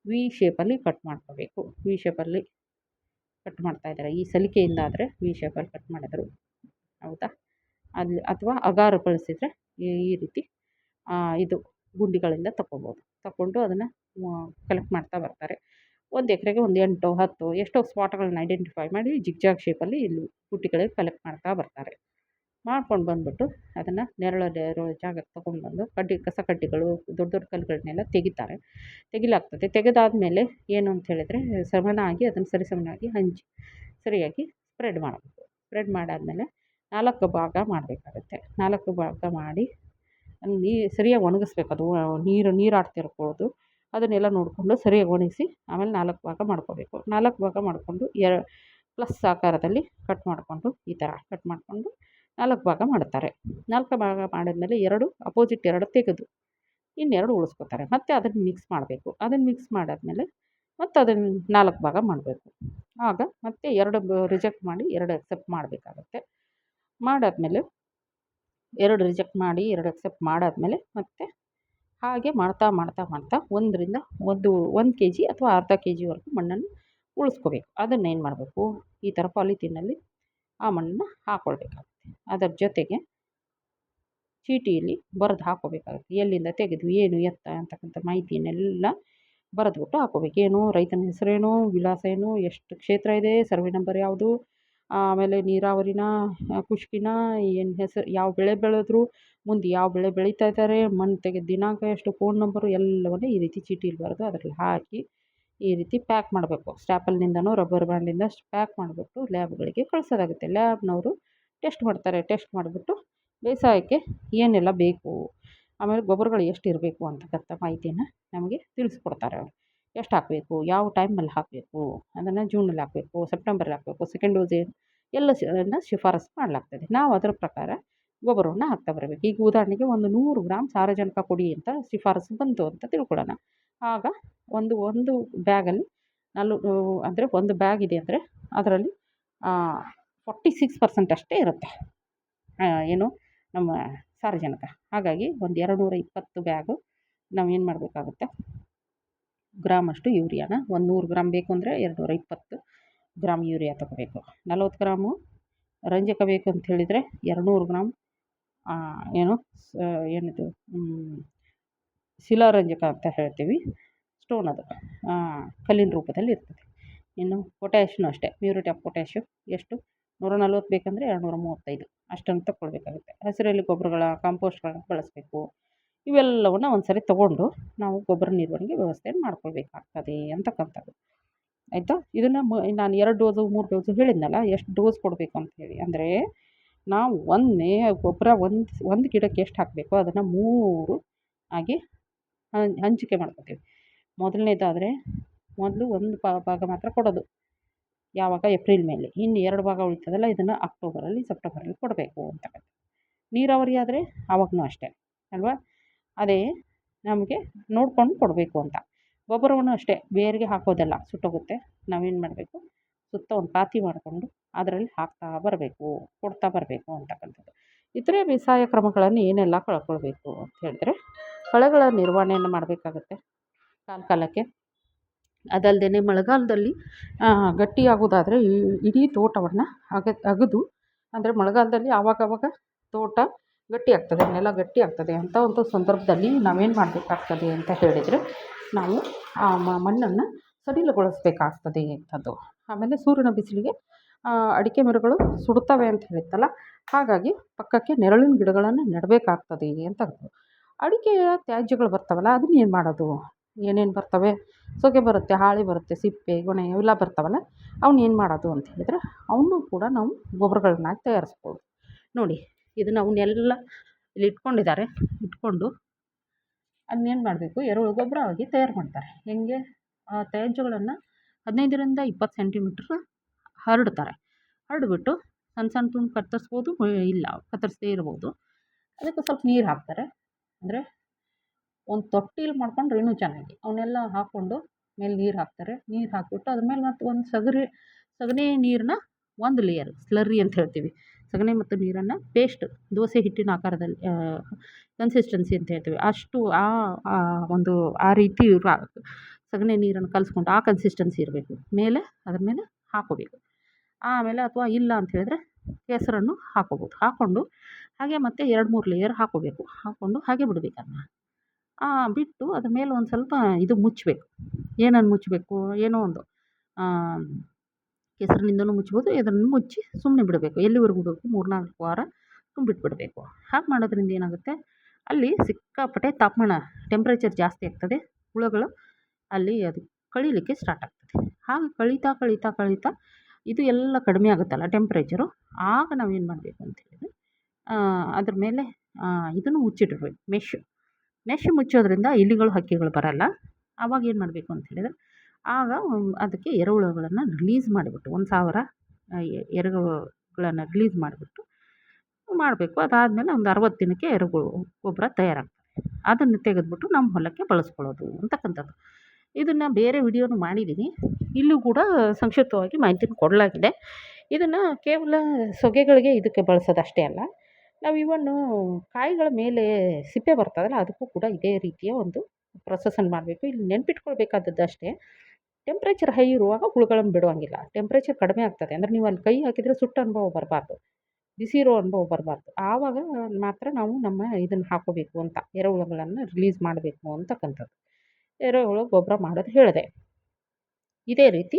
ವಿ ಶೇಪಲ್ಲಿ ಕಟ್ ಮಾಡ್ಕೋಬೇಕು. ವಿ ಶೇಪಲ್ಲಿ ಕಟ್ ಮಾಡ್ತಾಯಿದ್ದಾರೆ. ಈ ಸಲಿಕೆಯಿಂದ ಆದರೆ ವಿ ಶೇಪಲ್ಲಿ ಕಟ್ ಮಾಡಿದ್ರು, ಹೌದಾ? ಅಲ್ಲಿ ಅಥವಾ ಅಗಾರು ಬಳಸಿದರೆ ಈ ರೀತಿ ಇದು ಗುಂಡಿಗಳಿಂದ ತಗೊಬೋದು. ತಗೊಂಡು ಅದನ್ನು ಕಲೆಕ್ಟ್ ಮಾಡ್ತಾ ಬರ್ತಾರೆ. 1 ಎಕರೆಗೆ ಒಂದು 8, 10 ಎಷ್ಟೋ ಸ್ಪಾಟ್ಗಳನ್ನ ಐಡೆಂಟಿಫೈ ಮಾಡಿ ಜಿಗ್ಜಾಗ್ ಶೇಪಲ್ಲಿ ಇಲ್ಲಿ ಬುಟ್ಟಿಗಳಿಗೆ ಕಲೆಕ್ಟ್ ಮಾಡ್ತಾ ಬರ್ತಾರೆ. ಮಾಡ್ಕೊಂಡು ಬಂದುಬಿಟ್ಟು ಅದನ್ನು ನೆರಳಲ್ಲಿರೋ ಜಾಗಕ್ಕೆ ತೊಗೊಂಡ್ಬಂದು ಕಸ ಕಡ್ಡಿಗಳು ದೊಡ್ಡ ದೊಡ್ಡ ಕಲ್ಲುಗಳನ್ನೆಲ್ಲ ತೆಗಿತಾರೆ. ತೆಗಿಲಾಗ್ತದೆ. ತೆಗೆದಾದಮೇಲೆ ಏನು ಅಂತ ಹೇಳಿದರೆ ಸಮನಾಗಿ ಅದನ್ನು ಸರಿಯಾಗಿ ಸರಿಯಾಗಿ ಸ್ಪ್ರೆಡ್ ಮಾಡಬೇಕು. ಸ್ಪ್ರೆಡ್ ಮಾಡಾದಮೇಲೆ 4 ಭಾಗ ಮಾಡಬೇಕಾಗುತ್ತೆ. 4 ಭಾಗ ಮಾಡಿ ಸರಿಯಾಗಿ ಒಣಗಿಸ್ಬೇಕು. ಅದು ನೀರಾಡ್ತಿರ್ಬೋದು. ಅದನ್ನೆಲ್ಲ ನೋಡಿಕೊಂಡು ಸರಿಯಾಗಿ ಒಣಗಿಸಿ ಆಮೇಲೆ 4 ಭಾಗ ಮಾಡ್ಕೋಬೇಕು. 4 ಭಾಗ ಮಾಡಿಕೊಂಡು ಪ್ಲಸ್ ಆಕಾರದಲ್ಲಿ ಕಟ್ ಮಾಡಿಕೊಂಡು ಈ ಥರ ಕಟ್ ಮಾಡಿಕೊಂಡು 4 ಭಾಗ ಮಾಡ್ತಾರೆ. 4 ಭಾಗ ಮಾಡಿದ್ಮೇಲೆ 2 ಅಪೋಸಿಟ್ 2 ತೆಗೆದು ಇನ್ನೆರಡು ಉಳಿಸ್ಕೋತಾರೆ. ಮತ್ತು ಅದನ್ನು ಮಿಕ್ಸ್ ಮಾಡಬೇಕು. ಅದನ್ನು ಮಿಕ್ಸ್ ಮಾಡಾದಮೇಲೆ ಮತ್ತು ಅದನ್ನು 4 ಭಾಗ ಮಾಡಬೇಕು. ಆಗ ಮತ್ತೆ 2 ರಿಜೆಕ್ಟ್ ಮಾಡಿ 2 ಎಕ್ಸೆಪ್ಟ್ ಮಾಡಬೇಕಾಗತ್ತೆ. ಮಾಡಾದಮೇಲೆ 2 ರಿಜೆಕ್ಟ್ ಮಾಡಿ 2 ಎಕ್ಸೆಪ್ಟ್ ಮಾಡಾದಮೇಲೆ ಮತ್ತೆ ಹಾಗೆ ಮಾಡ್ತಾ 1 kg ಅಥವಾ ಅರ್ಧ kgವರೆಗೂ ಮಣ್ಣನ್ನು ಉಳಿಸ್ಕೋಬೇಕು. ಅದನ್ನೇನು ಮಾಡಬೇಕು, ಈ ಥರ ಪಾಲಿಥೀನಲ್ಲಿ ಆ ಮಣ್ಣನ್ನು ಹಾಕ್ಕೊಳ್ಬೇಕಾಗುತ್ತೆ. ಅದರ ಜೊತೆಗೆ ಚೀಟಿಯಲ್ಲಿ ಬರೆದು ಹಾಕ್ಕೋಬೇಕಾಗುತ್ತೆ. ಎಲ್ಲಿಂದ ತೆಗೆದ್ವಿ, ಏನು ಎತ್ತ ಅಂತಕ್ಕಂಥ ಮಾಹಿತಿಯನ್ನೆಲ್ಲ ಬರೆದ್ಬಿಟ್ಟು ಹಾಕ್ಕೋಬೇಕು. ಏನು ರೈತನ ಹೆಸರೇನು, ವಿಳಾಸ ಏನು, ಎಷ್ಟು ಕ್ಷೇತ್ರ ಇದೆ, ಸರ್ವೆ ನಂಬರ್ ಯಾವುದು, ಆಮೇಲೆ ನೀರಾವರಿನ ಖುಷ್ಕಿನ, ಏನು ಹೆಸರು, ಯಾವ ಬೆಳೆ ಬೆಳೆದ್ರು, ಮುಂದೆ ಯಾವ ಬೆಳೆ ಬೆಳೀತಾ ಇದ್ದಾರೆ, ಮಣ್ಣು ತೆಗೆದ ದಿನಾಂಕ ಎಷ್ಟು, ಫೋನ್ ನಂಬರು ಎಲ್ಲವನ್ನೂ ಈ ರೀತಿ ಚೀಟಿಯಲ್ಲಿ ಬರೆದು ಅದರಲ್ಲಿ ಹಾಕಿ ಈ ರೀತಿ ಪ್ಯಾಕ್ ಮಾಡಬೇಕು. ಸ್ಟ್ಯಾಪಲ್ನಿಂದನೋ ರಬ್ಬರ್ ಬ್ಯಾಂಡಿಂದ ಪ್ಯಾಕ್ ಮಾಡಿಬಿಟ್ಟು ಲ್ಯಾಬ್ಗಳಿಗೆ ಕಳಿಸೋದಾಗುತ್ತೆ. ಲ್ಯಾಬ್ನವರು ಟೆಸ್ಟ್ ಮಾಡ್ತಾರೆ. ಟೆಸ್ಟ್ ಮಾಡಿಬಿಟ್ಟು ಬೇಸಾಯಕ್ಕೆ ಏನೆಲ್ಲ ಬೇಕು, ಆಮೇಲೆ ಗೊಬ್ಬರಗಳು ಎಷ್ಟು ಇರಬೇಕು ಅಂತಕ್ಕಂಥ ಮಾಹಿತಿಯನ್ನು ನಮಗೆ ತಿಳಿಸ್ಕೊಡ್ತಾರೆ. ಅವರು ಎಷ್ಟು ಹಾಕಬೇಕು, ಯಾವ ಟೈಮಲ್ಲಿ ಹಾಕಬೇಕು, ಅದನ್ನು ಜೂನಲ್ಲಿ ಹಾಕಬೇಕು, ಸೆಪ್ಟೆಂಬರಲ್ಲಿ ಹಾಕಬೇಕು, ಸೆಕೆಂಡ್ ಡೋಸ್ ಎಲ್ಲ ಶಿಫಾರಸು ಮಾಡಲಾಗ್ತದೆ. ನಾವು ಅದರ ಪ್ರಕಾರ ಗೊಬ್ಬರವನ್ನು ಹಾಕ್ತಾ ಬರಬೇಕು. ಈಗ ಉದಾಹರಣೆಗೆ ಒಂದು 100 ಗ್ರಾಮ್ ಸಾರಜನಕ ಕೊಡಿ ಅಂತ ಶಿಫಾರಸು ಬಂತು ಅಂತ ತಿಳ್ಕೊಳ್ಳೋಣ. ಆಗ ಒಂದು ಬ್ಯಾಗಲ್ಲಿ ಅಂದರೆ ಒಂದು ಬ್ಯಾಗ್ ಇದೆ ಅಂದರೆ ಅದರಲ್ಲಿ 46% ಅಷ್ಟೇ ಇರುತ್ತೆ ಏನು ನಮ್ಮ ಸಾರಜನಕ. ಹಾಗಾಗಿ ಒಂದು 220 ಬ್ಯಾಗು ನಾವೇನು ಮಾಡಬೇಕಾಗುತ್ತೆ, ಗ್ರಾಮಷ್ಟು ಯೂರಿಯಾನ, ಒಂದು 100 ಗ್ರಾಮ್ ಬೇಕು ಅಂದರೆ 220 ಗ್ರಾಮ್ ಯೂರಿಯಾ ತೊಗೋಬೇಕು. 40 ಗ್ರಾಮು ರಂಜಕ ಬೇಕು ಅಂತ ಹೇಳಿದರೆ 200 ಗ್ರಾಮ್ ಏನು ಏನಿದು ಶಿಲಾರಂಜಕ ಅಂತ ಹೇಳ್ತೀವಿ, ಸ್ಟೋನ್ ಅದು ಕಲ್ಲಿನ ರೂಪದಲ್ಲಿ ಇರ್ತದೆ. ಇನ್ನು ಪೊಟ್ಯಾಷಿಯೂ ಅಷ್ಟೇ, ಮ್ಯೂರೇಟ್ ಆಫ್ ಪೊಟ್ಯಾಷಿಯಂ ಎಷ್ಟು 140 ಬೇಕಂದರೆ 235 ಅಷ್ಟನ್ನು ತಗೊಳ್ಬೇಕಾಗುತ್ತೆ. ಹಸಿರೆಲೆ ಗೊಬ್ಬರಗಳ ಕಾಂಪೋಸ್ಟ್ಗಳನ್ನ ಬಳಸಬೇಕು. ಇವೆಲ್ಲವನ್ನು ಒಂದು ಸರಿ ತೊಗೊಂಡು ನಾವು ಗೊಬ್ಬರ ನಿರ್ವಹಣೆಗೆ ವ್ಯವಸ್ಥೆಯನ್ನು ಮಾಡ್ಕೊಳ್ಬೇಕಾಗ್ತದೆ ಅಂತಕ್ಕಂಥದ್ದು. ಆಯಿತಾ? ಇದನ್ನು ನಾನು 2 ಡೋಸು 3 ಡೋಸು ಹೇಳಿದ್ನಲ್ಲ, ಎಷ್ಟು ಡೋಸ್ ಕೊಡಬೇಕು ಅಂಥೇಳಿ. ಅಂದರೆ ನಾವು ಒಂದನೇ ಗೊಬ್ಬರ ಒಂದು ಗಿಡಕ್ಕೆ ಎಷ್ಟು ಹಾಕಬೇಕು ಅದನ್ನು 3 ಆಗಿ ಹಂಚಿಕೆ ಮಾಡ್ಕೊತೀವಿ. ಮೊದಲನೇದಾದರೆ ಮೊದಲು ಒಂದು ಭಾಗ ಮಾತ್ರ ಕೊಡೋದು, ಯಾವಾಗ ಏಪ್ರಿಲ್ ಮೇಲೆ. ಇನ್ನು 2 ಭಾಗ ಉಳಿತದಲ್ಲ, ಇದನ್ನು ಅಕ್ಟೋಬರಲ್ಲಿ ಸೆಪ್ಟೆಂಬರಲ್ಲಿ ಕೊಡಬೇಕು ಅಂತಕ್ಕಂಥ. ನೀರಾವರಿ ಆದರೆ ಆವಾಗಲೂ ಅಷ್ಟೇ ಅಲ್ವಾ? ಅದೇ ನಮಗೆ ನೋಡ್ಕೊಂಡು ಕೊಡಬೇಕು ಅಂತ. ಗೊಬ್ಬರವನ್ನು ಅಷ್ಟೇ ಬೇರಿಗೆ ಹಾಕೋದಲ್ಲ, ಸುಟ್ಟೋಗುತ್ತೆ. ನಾವೇನು ಮಾಡಬೇಕು, ಸುತ್ತ ಒಂದು ಪಾತಿ ಮಾಡಿಕೊಂಡು ಅದರಲ್ಲಿ ಹಾಕ್ತಾ ಬರಬೇಕು, ಕೊಡ್ತಾ ಬರಬೇಕು ಅಂತಕ್ಕಂಥದ್ದು. ಇತರೆ ಬೇಸಾಯ ಕ್ರಮಗಳನ್ನು ಏನೆಲ್ಲ ಕಳ್ಕೊಳ್ಬೇಕು ಅಂತ ಹೇಳಿದ್ರೆ, ಕಳೆಗಳ ನಿರ್ವಹಣೆಯನ್ನು ಮಾಡಬೇಕಾಗತ್ತೆ ಕಾಲಕ್ಕೆ. ಅದಲ್ಲದೆ ಮಳೆಗಾಲದಲ್ಲಿ ಗಟ್ಟಿಯಾಗೋದಾದರೆ ಇಡೀ ತೋಟವನ್ನು ಅಗೆದು, ಅಂದರೆ ಮಳೆಗಾಲದಲ್ಲಿ ಆವಾಗವಾಗ ತೋಟ ಗಟ್ಟಿ ಆಗ್ತದೆ, ನೆಲ ಗಟ್ಟಿ ಆಗ್ತದೆ ಅಂತ ಒಂದು ಸಂದರ್ಭದಲ್ಲಿ ನಾವೇನು ಮಾಡಬೇಕಾಗ್ತದೆ ಅಂತ ಹೇಳಿದರೆ, ನಾವು ಆ ಮಣ್ಣನ್ನು ಸಡಿಲಗೊಳಿಸ್ಬೇಕಾಗ್ತದೆ ಅಂಥದ್ದು. ಆಮೇಲೆ ಸೂರ್ಯನ ಬಿಸಿಲಿಗೆ ಅಡಿಕೆ ಮರಗಳು ಸುಡುತ್ತವೆ ಅಂತ ಹೇಳಿತ್ತಲ್ಲ, ಹಾಗಾಗಿ ಪಕ್ಕಕ್ಕೆ ನೆರಳಿನ ಗಿಡಗಳನ್ನು ನೆಡಬೇಕಾಗ್ತದೆ ಅಂತದ್ದು. ಅಡಿಕೆಯ ತ್ಯಾಜ್ಯಗಳು ಬರ್ತಾವಲ್ಲ, ಅದನ್ನ ಏನು ಮಾಡೋದು? ಏನೇನು ಬರ್ತವೆ? ಸೊಗೆ ಬರುತ್ತೆ, ಹಾಳೆ ಬರುತ್ತೆ, ಸಿಪ್ಪೆ ಗೊನೆ ಇವೆಲ್ಲ ಬರ್ತಾವಲ್ಲ, ಅವನ್ನ ಏನು ಮಾಡೋದು ಅಂತ ಹೇಳಿದರೆ, ಅವನ್ನೂ ಕೂಡ ನಾವು ಗೊಬ್ಬರಗಳನ್ನಾಗಿ ತಯಾರಿಸ್ಬೋದು. ನೋಡಿ, ಇದನ್ನು ಅವನ್ನೆಲ್ಲ ಇಲ್ಲಿ ಇಟ್ಕೊಂಡು ಅದನ್ನೇನು ಮಾಡಬೇಕು, ಎರೆಹುಳು ಗೊಬ್ಬರ ಆಗಿ ತಯಾರು ಮಾಡ್ತಾರೆ. ಹೆಂಗೆ? ಆ ತ್ಯಾಜ್ಯಗಳನ್ನು 15ರಿಂದ 20 ಸೆಂಟಿಮೀಟ್ರ್ ಹರಡ್ತಾರೆ. ಹರಡ್ಬಿಟ್ಟು ಸಣ್ಣ ಸಣ್ಣ ತುಂಡು ಕತ್ತರಿಸ್ಬೋದು, ಇಲ್ಲ ಕತ್ತರಿಸದೇ ಇರ್ಬೋದು. ಅದಕ್ಕೆ ಸ್ವಲ್ಪ ನೀರು ಹಾಕ್ತಾರೆ. ಅಂದರೆ ಒಂದು ತೊಟ್ಟೀಲಿ ಮಾಡ್ಕೊಂಡ್ರೆ ಇನ್ನೂ ಚೆನ್ನಾಗಿ. ಅವನ್ನೆಲ್ಲ ಹಾಕ್ಕೊಂಡು ಮೇಲೆ ನೀರು ಹಾಕ್ತಾರೆ. ನೀರು ಹಾಕ್ಬಿಟ್ಟು ಅದ್ರ ಮೇಲೆ ಮತ್ತು ಒಂದು ಸಗಣಿ ನೀರನ್ನ ಒಂದು ಲೇಯರ್ ಸ್ಲರ್ರಿ ಅಂತ ಹೇಳ್ತೀವಿ. ಸಗಣಿ ಮತ್ತು ನೀರನ್ನು ಪೇಸ್ಟ್, ದೋಸೆ ಹಿಟ್ಟಿನ ಆಕಾರದಲ್ಲಿ ಕನ್ಸಿಸ್ಟೆನ್ಸಿ ಅಂತ ಹೇಳ್ತೀವಿ, ಅಷ್ಟು ಆ ರೀತಿ ಸಗಣಿ ನೀರನ್ನು ಕಲಿಸ್ಕೊಂಡು ಆ ಕನ್ಸಿಸ್ಟೆನ್ಸಿ ಇರಬೇಕು. ಮೇಲೆ ಅದ್ರ ಮೇಲೆ ಹಾಕೋಬೇಕು. ಆಮೇಲೆ ಅಥವಾ ಇಲ್ಲ ಅಂತ ಹೇಳಿದ್ರೆ ಕೆಸರನ್ನು ಹಾಕೋಬೋದು. ಹಾಕ್ಕೊಂಡು ಹಾಗೆ ಮತ್ತೆ 2-3 ಲೇಯರ್ ಹಾಕೋಬೇಕು. ಹಾಕ್ಕೊಂಡು ಹಾಗೆ ಬಿಡಬೇಕು ಅದನ್ನ. ಬಿಟ್ಟು ಅದ್ರ ಮೇಲೆ ಒಂದು ಸ್ವಲ್ಪ ಇದು ಮುಚ್ಚಬೇಕು. ಏನನ್ನು ಮುಚ್ಚಬೇಕು? ಏನೋ ಒಂದು ಕೆಸರಿನಿಂದನೂ ಮುಚ್ಬೋದು. ಇದನ್ನು ಮುಚ್ಚಿ ಸುಮ್ಮನೆ ಬಿಡಬೇಕು. ಎಲ್ಲಿವರೆಗೂ ಬಿಡಬೇಕು? 3-4 ವಾರ ಬಿಟ್ಬಿಡಬೇಕು. ಹಾಗೆ ಮಾಡೋದ್ರಿಂದ ಏನಾಗುತ್ತೆ, ಅಲ್ಲಿ ಸಿಕ್ಕಾಪಟ್ಟೆ ತಾಪಮಾನ, ಟೆಂಪ್ರೇಚರ್ ಜಾಸ್ತಿ ಆಗ್ತದೆ. ಹುಳುಗಳು ಅಲ್ಲಿ ಅದು ಕಳೀಲಿಕ್ಕೆ ಸ್ಟಾರ್ಟ್ ಆಗ್ತದೆ. ಹಾಗೆ ಕಳೀತಾ ಇದು ಎಲ್ಲ ಕಡಿಮೆ ಆಗುತ್ತಲ್ಲ ಟೆಂಪ್ರೇಚರು, ಆಗ ನಾವೇನು ಮಾಡಬೇಕು ಅಂತ ಹೇಳಿದರೆ, ಅದ್ರ ಮೇಲೆ ಇದನ್ನು ಮುಚ್ಚಿಟ್ಟಿರ್ಬೇಕು. ಮೆಶ್ ಮುಚ್ಚೋದ್ರಿಂದ ಇಲಿಗಳು ಹಕ್ಕಿಗಳು ಬರಲ್ಲ. ಆವಾಗ ಏನು ಮಾಡಬೇಕು ಅಂತ ಹೇಳಿದರೆ, ಆಗ ಅದಕ್ಕೆ ಎರೆಹುಳುಗಳನ್ನು ರಿಲೀಸ್ ಮಾಡಿಬಿಟ್ಟು 1000 ಎರೆಹುಳುಗಳನ್ನು ರಿಲೀಸ್ ಮಾಡಿಬಿಟ್ಟು ಮಾಡಬೇಕು. ಅದಾದಮೇಲೆ ಒಂದು 60 ದಿನಕ್ಕೆ ಎರೆಹುಳು ಗೊಬ್ಬರ ತಯಾರಾಗ್ತದೆ. ಅದನ್ನು ತೆಗೆದುಬಿಟ್ಟು ನಮ್ಮ ಹೊಲಕ್ಕೆ ಬಳಸ್ಕೊಳ್ಳೋದು ಅಂತಕ್ಕಂಥದ್ದು. ಇದನ್ನು ಬೇರೆ ವಿಡಿಯೋನು ಮಾಡಿದ್ದೀನಿ, ಇಲ್ಲೂ ಕೂಡ ಸಂಕ್ಷಿಪ್ತವಾಗಿ ಮಾಹಿತಿನ ಕೊಡಲಾಗಿದೆ. ಇದನ್ನು ಕೇವಲ ಸೊಗೆಗಳಿಗೆ ಇದಕ್ಕೆ ಬಳಸೋದಷ್ಟೇ ಅಲ್ಲ, ನಾವು ಇವನ್ನು ಕಾಯಿಗಳ ಮೇಲೆ ಸಿಪ್ಪೆ ಬರ್ತದಲ್ಲ, ಅದಕ್ಕೂ ಕೂಡ ಇದೇ ರೀತಿಯ ಒಂದು ಪ್ರೊಸೆಸನ್ನು ಮಾಡಬೇಕು. ಇಲ್ಲಿ ನೆನ್ಪಿಟ್ಕೊಳ್ಬೇಕಾದದ್ದು ಅಷ್ಟೇ, ಟೆಂಪ್ರೇಚರ್ ಹೈ ಇರುವಾಗ ಹುಳುಗಳನ್ನು ಬಿಡುವಂಗಿಲ್ಲ. ಟೆಂಪ್ರೇಚರ್ ಕಡಿಮೆ ಆಗ್ತದೆ ಅಂದರೆ ನೀವು ಅಲ್ಲಿ ಕೈ ಹಾಕಿದರೆ ಸುಟ್ಟ ಅನುಭವ ಬರಬಾರ್ದು, ಬಿಸಿ ಇರೋ ಅನುಭವ ಬರಬಾರ್ದು. ಆವಾಗ ಮಾತ್ರ ನಾವು ನಮ್ಮ ಇದನ್ನು ಹಾಕೋಬೇಕು ಅಂತ, ಎರೆಹುಳುಗಳನ್ನು ರಿಲೀಸ್ ಮಾಡಬೇಕು ಅಂತಕ್ಕಂಥದ್ದು. ಎರೆಹುಳು ಗೊಬ್ಬರ ಮಾಡೋದು ಹೇಳಿದೆ. ಇದೇ ರೀತಿ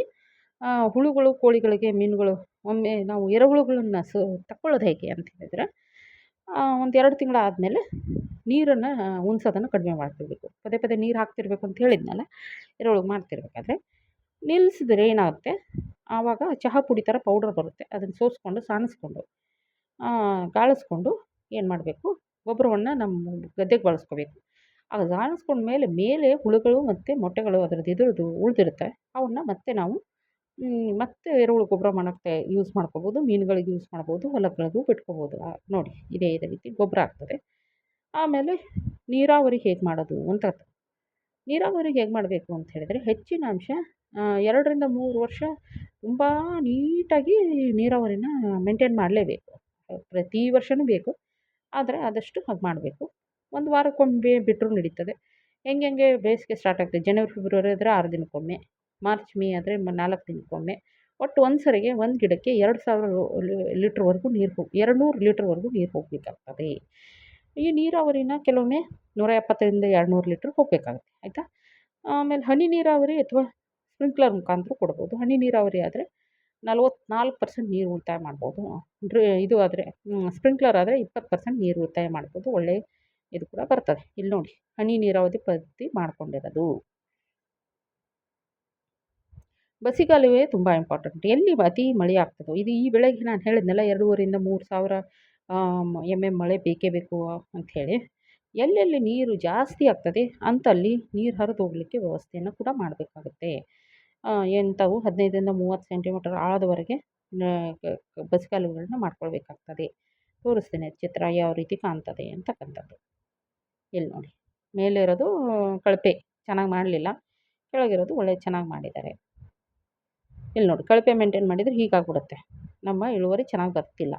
ಹುಳುಗಳು, ಕೋಳಿಗಳಿಗೆ, ಮೀನುಗಳು ಒಮ್ಮೆ ನಾವು ಎರೆಹುಳುಗಳನ್ನು ತಗೊಳ್ಳೋದು ಹೇಗೆ ಅಂತ ಹೇಳಿದರೆ, ಒಂದು 2 ತಿಂಗಳಾದಮೇಲೆ ನೀರನ್ನು ಉಣಿಸೋದನ್ನು ಕಡಿಮೆ ಮಾಡ್ತಿರ್ಬೇಕು. ಪದೇ ನೀರು ಹಾಕ್ತಿರ್ಬೇಕು ಅಂತ ಹೇಳಿದ್ನಲ್ಲ, ಎರೆಹುಳು ಮಾಡ್ತಿರ್ಬೇಕಾದ್ರೆ ನಿಲ್ಲಿಸಿದ್ರೆ ಏನಾಗುತ್ತೆ, ಆವಾಗ ಚಹಾ ಪುಡಿ ಥರ ಪೌಡರ್ ಬರುತ್ತೆ. ಅದನ್ನು ಸೋಸ್ಕೊಂಡು ಸಾಣಿಸ್ಕೊಂಡು ಗಾಳಿಸ್ಕೊಂಡು ಏನು ಮಾಡಬೇಕು, ಗೊಬ್ಬರವನ್ನು ನಮ್ಮ ಗದ್ದೆಗೆ ಬಳಸ್ಕೋಬೇಕು. ಆಗ ಗಾಳಿಸ್ಕೊಂಡ ಮೇಲೆ ಹುಳುಗಳು ಮತ್ತು ಮೊಟ್ಟೆಗಳು ಇದ್ರದ್ದು ಉಳಿದಿರುತ್ತೆ. ಅವನ್ನ ಮತ್ತೆ ನಾವು ಮತ್ತೆ ಎರೆಹುಳು ಗೊಬ್ಬರ ಮಾಡೋಕ್ಕೆ ಯೂಸ್ ಮಾಡ್ಕೋಬೋದು. ಮೀನುಗಳಿಗೆ ಯೂಸ್ ಮಾಡ್ಬೋದು, ಹೊಲಗಳಿಗೂ ಬಿಟ್ಕೋಬೋದು. ನೋಡಿ, ಇದೇ ರೀತಿ ಗೊಬ್ಬರ ಆಗ್ತದೆ. ಆಮೇಲೆ ನೀರಾವರಿ ಹೇಗೆ ಮಾಡೋದು ಅಂತ. ನೀರಾವರಿ ಹೇಗೆ ಮಾಡಬೇಕು ಅಂತ ಹೇಳಿದರೆ, ಹೆಚ್ಚಿನ ಅಂಶ 2ರಿಂದ 3 ವರ್ಷ ತುಂಬ ನೀಟಾಗಿ ನೀರಾವರಿನ ಮೇಂಟೈನ್ ಮಾಡಲೇಬೇಕು. ಪ್ರತಿ ವರ್ಷವೂ ಬೇಕು, ಆದರೆ ಆದಷ್ಟು ಹಾಗೆ ಮಾಡಬೇಕು. 1 ವಾರಕ್ಕೊಮ್ಮೆ ಬಿಟ್ಟರೂ ನಡೀತದೆ. ಹೆಂಗೆ ಬೇಸಿಗೆ ಸ್ಟಾರ್ಟ್ ಆಗ್ತದೆ ಜನವರಿ, ಫೆಬ್ರವರಿ ಆದರೆ 6 ದಿನಕ್ಕೊಮ್ಮೆ, ಮಾರ್ಚ್, ಮೇ ಆದರೆ 4 ದಿನಕ್ಕೊಮ್ಮೆ. ಒಟ್ಟು ಒಂದು ಸರಿಗೆ ಒಂದು ಗಿಡಕ್ಕೆ 2000 ಲೀಟ್ರ್ವರೆಗೂ ನೀರು 200 ಲೀಟ್ರ್ವರೆಗೂ ನೀರು ಹೋಗಬೇಕಾಗ್ತದೆ. ಈ ನೀರಾವರಿನ ಕೆಲವೊಮ್ಮೆ 170ರಿಂದ 200 ಲೀಟ್ರ್ ಹೋಗಬೇಕಾಗುತ್ತೆ ಆಯಿತಾ. ಆಮೇಲೆ ಹನಿ ನೀರಾವರಿ ಅಥವಾ ಸ್ಪ್ರಿಂಕ್ಲರ್ ಮುಖಾಂತರ ಕೊಡ್ಬೋದು. ಹನಿ ನೀರಾವರಿ ಆದರೆ 44% ನೀರು ಉಳಿತಾಯ ಮಾಡ್ಬೋದು. ಇದು ಆದರೆ ಸ್ಪ್ರಿಂಕ್ಲರ್ ಆದರೆ 20% ನೀರು ಉಳಿತಾಯ ಮಾಡ್ಬೋದು. ಒಳ್ಳೆ ಇದು ಕೂಡ ಬರ್ತದೆ. ಇಲ್ಲಿ ನೋಡಿ ಹನಿ ನೀರಾವರಿ ಪದ್ಧತಿ ಮಾಡ್ಕೊಂಡಿರೋದು. ಬಸಿಗಾಲುವೆ ತುಂಬ ಇಂಪಾರ್ಟೆಂಟ್. ಎಲ್ಲಿ ಅತಿ ಮಳೆ ಆಗ್ತದೋ, ಇದು ಈ ಬೆಳೆಗೆ ನಾನು ಹೇಳಿದ್ನಲ್ಲ 2,500ರಿಂದ 3,000 ಮಳೆ ಬೇಕೇ ಬೇಕು ಅಂಥೇಳಿ. ಎಲ್ಲೆಲ್ಲಿ ನೀರು ಜಾಸ್ತಿ ಆಗ್ತದೆ ಅಂತಲ್ಲಿ ನೀರು ಹರಿದು ಹೋಗಲಿಕ್ಕೆ ವ್ಯವಸ್ಥೆಯನ್ನು ಕೂಡ ಮಾಡಬೇಕಾಗುತ್ತೆ. ಎಂಥವು 15ರಿಂದ 30 ಸೆಂಟಿಮೀಟರ್ ಆಳದವರೆಗೆ ಬಸಿಗಾಲುವೆಗಳನ್ನ ಮಾಡ್ಕೊಳ್ಬೇಕಾಗ್ತದೆ. ತೋರಿಸ್ತೇನೆ ಚಿತ್ರ ಯಾವ ರೀತಿ ಕಾಣ್ತದೆ ಅಂತಕ್ಕಂಥದ್ದು. ಇಲ್ಲಿ ನೋಡಿ ಮೇಲೆ ಇರೋದು ಕಳಪೆ ಚೆನ್ನಾಗಿ ಮಾಡಲಿಲ್ಲ, ಕೆಳಗಿರೋದು ಒಳ್ಳೆ ಚೆನ್ನಾಗಿ ಮಾಡಿದ್ದಾರೆ. ಇಲ್ಲಿ ನೋಡಿ ಕಳಪೆ ಮೇಂಟೈನ್ ಮಾಡಿದರೆ ಹೀಗಾಗ್ಬಿಡುತ್ತೆ, ನಮ್ಮ ಇಳುವರಿ ಚೆನ್ನಾಗಿ ಬರ್ತಿಲ್ಲ.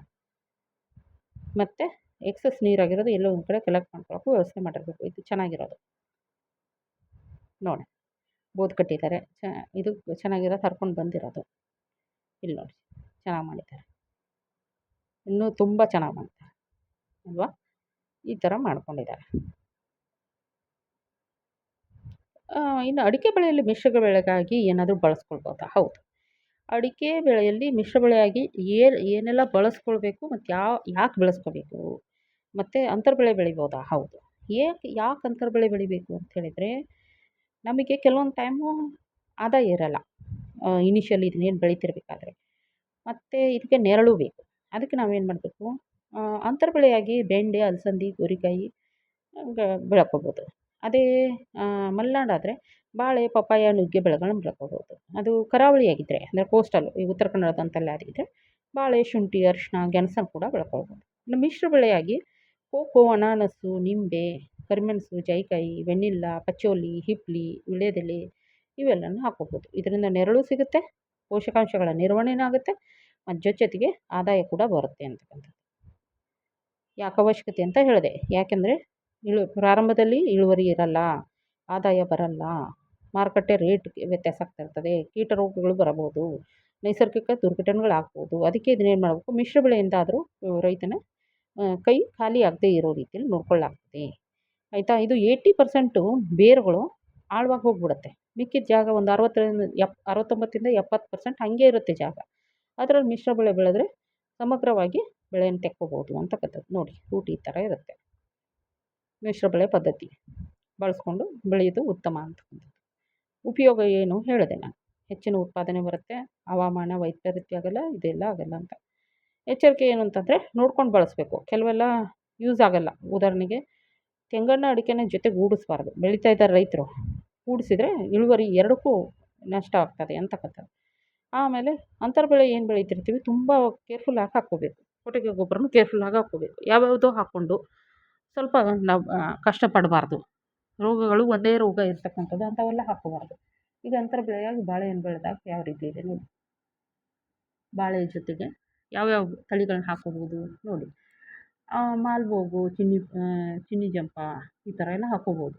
ಮತ್ತು ಎಕ್ಸಸ್ ನೀರಾಗಿರೋದು ಎಲ್ಲೋ ಒಂದು ಕಡೆ ಕಲೆಕ್ಟ್ ಮಾಡ್ಕೊಳ್ಳೋಕ್ಕೂ ವ್ಯವಸ್ಥೆ ಮಾಡಿರಬೇಕು. ಇದು ಚೆನ್ನಾಗಿರೋದು ನೋಡಿ, ಬೋದ್ ಕಟ್ಟಿದ್ದಾರೆ. ಇದು ಚೆನ್ನಾಗಿರೋದು ಹರ್ಕೊಂಡು ಬಂದಿರೋದು. ಇಲ್ಲಿ ನೋಡಿ ಚೆನ್ನಾಗಿ ಮಾಡಿದ್ದಾರೆ, ಇನ್ನೂ ತುಂಬ ಚೆನ್ನಾಗಿ ಮಾಡ್ತಾರೆ ಅಲ್ವಾ. ಈ ಥರ ಮಾಡ್ಕೊಂಡಿದ್ದಾರೆ. ಇನ್ನು ಅಡಿಕೆ ಬೆಳೆಯಲ್ಲಿ ಮಿಶ್ರ ಬೆಳೆಗಾಗಿ ಏನಾದರೂ ಬಳಸ್ಕೊಳ್ಬೋದಾ? ಹೌದು, ಅಡಿಕೆ ಬೆಳೆಯಲ್ಲಿ ಮಿಶ್ರ ಬೆಳೆಯಾಗಿ ಏನೆಲ್ಲ ಬಳಸ್ಕೊಳ್ಬೇಕು ಮತ್ತು ಯಾಕೆ ಬೆಳೆಸ್ಕೋಬೇಕು? ಮತ್ತು ಅಂತರ ಬೆಳೆ ಬೆಳಿಬೋದಾ? ಹೌದು. ಯಾಕೆ ಅಂತರ ಬೆಳೆ ಬೆಳಿಬೇಕು ಅಂತ ಹೇಳಿದರೆ, ನಮಗೆ ಕೆಲವೊಂದು ಟೈಮು ಆದಾಯ ಇರಲ್ಲ ಇನಿಷಿಯಲಿ ಇದನ್ನೇನು ಬೆಳಿತಿರ್ಬೇಕಾದ್ರೆ, ಮತ್ತು ಇದಕ್ಕೆ ನೆರಳು ಬೇಕು. ಅದಕ್ಕೆ ನಾವೇನು ಮಾಡಬೇಕು, ಅಂತರ ಬೆಳೆಯಾಗಿ ಬೆಂಡೆ, ಅಲಸಂದಿ, ಗೋರಿಕಾಯಿ ಬೆಳ್ಕೊಬೋದು. ಅದೇ ಮಲೆನಾಡಾದರೆ ಬಾಳೆ, ಪಪ್ಪಾಯ, ನುಗ್ಗೆ ಬೆಳೆಗಳನ್ನ ಬೆಳ್ಕೊಬೋದು. ಅದು ಕರಾವಳಿಯಾಗಿದ್ದರೆ ಅಂದರೆ ಕೋಸ್ಟಲ್ಲು ಈ ಉತ್ತರ ಕನ್ನಡದಂತೆಲ್ಲ ಆಗಿದ್ದರೆ ಬಾಳೆ, ಶುಂಠಿ, ಅರಿಶಿಣ, ಗೆಣಸನ್ನು ಕೂಡ ಬೆಳ್ಕೊಳ್ಬೋದು. ಇನ್ನು ಮಿಶ್ರ ಬೆಳೆಯಾಗಿ ಕೋಕೋ, ಅನಾನಸ್ಸು, ನಿಂಬೆ, ಕರಿಮೆಣಸು, ಜಾಯಿಕಾಯಿ, ವೆನಿಲ್ಲಾ, ಪಚೋಲಿ, ಹಿಪ್ಲಿ, ವೀಳ್ಯದೆಲೆ ಇವೆಲ್ಲನೂ ಹಾಕ್ಕೋಬೋದು. ಇದರಿಂದ ನೆರಳು ಸಿಗುತ್ತೆ, ಪೋಷಕಾಂಶಗಳ ನಿರ್ವಹಣೆನೂ ಆಗುತ್ತೆ, ಮತ್ತು ಜೊತೆಗೆ ಆದಾಯ ಕೂಡ ಬರುತ್ತೆ ಅಂತಕ್ಕಂಥದ್ದು. ಯಾಕೆ ಅವಶ್ಯಕತೆ ಅಂತ ಹೇಳಿದೆ, ಯಾಕೆಂದರೆ ಪ್ರಾರಂಭದಲ್ಲಿ ಇಳುವರಿ ಇರಲ್ಲ, ಆದಾಯ ಬರಲ್ಲ, ಮಾರುಕಟ್ಟೆ ರೇಟ್ ವ್ಯತ್ಯಾಸ ಆಗ್ತಾ ಇರ್ತದೆ, ಕೀಟ ರೋಗಗಳು ಬರಬಹುದು, ನೈಸರ್ಗಿಕ ದುರ್ಘಟನೆಗಳಾಗ್ಬೋದು. ಅದಕ್ಕೆ ಇದನ್ನೇನು ಮಾಡಬೇಕು, ಮಿಶ್ರ ಬೆಳೆಯಿಂದಾದರೂ ರೈತನ ಕೈ ಖಾಲಿ ಆಗದೆ ಇರೋ ರೀತಿಯಲ್ಲಿ ನೋಡ್ಕೊಳ್ಳಾಗ್ತದೆ ಆಯಿತಾ. ಇದು 80% ಬೇರುಗಳು ಆಳವಾಗಿ ಹೋಗ್ಬಿಡುತ್ತೆ. ಮಿಕ್ಕಿದ ಜಾಗ ಒಂದು 69ರಿಂದ 70% ಹಾಗೆ ಇರುತ್ತೆ ಜಾಗ. ಅದರಲ್ಲಿ ಮಿಶ್ರ ಬೆಳೆ ಬೆಳೆದ್ರೆ ಸಮಗ್ರವಾಗಿ ಬೆಳೆಯನ್ನು ತೆಕ್ಕೋಬೋದು ಅಂತಕ್ಕಂಥದ್ದು. ನೋಡಿ ರೂಟ್ ಈ ಥರ ಇರುತ್ತೆ. ಮಿಶ್ರ ಬೆಳೆ ಪದ್ಧತಿ ಬಳಸ್ಕೊಂಡು ಬೆಳೆಯೋದು ಉತ್ತಮ ಅಂತಕ್ಕಂಥದ್ದು. ಉಪಯೋಗ ಏನು ಹೇಳಿದೆ ನಾನು, ಹೆಚ್ಚಿನ ಉತ್ಪಾದನೆ ಬರುತ್ತೆ, ಹವಾಮಾನ ವೈಪರೀತ್ಯ ಆಗಲ್ಲ, ಇದೆಲ್ಲ ಆಗಲ್ಲ ಅಂತ. ಎಚ್ಚರಿಕೆ ಏನು ಅಂತಂದರೆ ನೋಡ್ಕೊಂಡು ಬಳಸಬೇಕು. ಕೆಲವೆಲ್ಲ ಯೂಸ್ ಆಗಲ್ಲ. ಉದಾಹರಣೆಗೆ ತೆಂಗನ್ನು ಅಡಿಕೆನ ಜೊತೆಗೆ ಗೂಡಿಸ್ಬಾರ್ದು. ಬೆಳೀತಾ ಇದ್ದಾರೆ ರೈತರು, ಕೂಡಿಸಿದ್ರೆ ಇಳುವರಿ ಎರಡಕ್ಕೂ ನಷ್ಟ ಆಗ್ತದೆ ಅಂತಕ್ಕಂಥದ್ದು. ಆಮೇಲೆ ಅಂತರ ಬೆಳೆ ಏನು ಬೆಳೀತಿರ್ತೀವಿ ತುಂಬ ಕೇರ್ಫುಲ್ಲಾಗಿ ಹಾಕ್ಕೋಬೇಕು. ಕೊಟ್ಟಿಗೆ ಗೊಬ್ಬರನೂ ಕೇರ್ಫುಲ್ಲಾಗಿ ಹಾಕ್ಕೋಬೇಕು. ಯಾವ್ಯಾವುದೋ ಹಾಕ್ಕೊಂಡು ಸ್ವಲ್ಪ ನಾವು ಕಷ್ಟಪಡಬಾರ್ದು. ರೋಗಗಳು ಒಂದೇ ರೋಗ ಇರ್ತಕ್ಕಂಥದ್ದು ಅಂಥವೆಲ್ಲ ಹಾಕ್ಕೋಬಾರ್ದು. ಈಗ ಅಂತರ ಬೆಳೆಯಾಗಿ ಬಾಳೆಹಣ್ಣು ಬೆಳೆದಾಗ ಯಾವ ರೀತಿ ಇದೆ ನೋಡಿ, ಬಾಳೆ ಜೊತೆಗೆ ಯಾವ್ಯಾವ ತಳಿಗಳನ್ನ ಹಾಕ್ಕೋಬೋದು ನೋಡಿ. ಮಾಲ್ಭೋಗು, ಚಿನ್ನಿ ಜಂಪಾ ಈ ಥರ ಎಲ್ಲ ಹಾಕ್ಕೋಬೋದು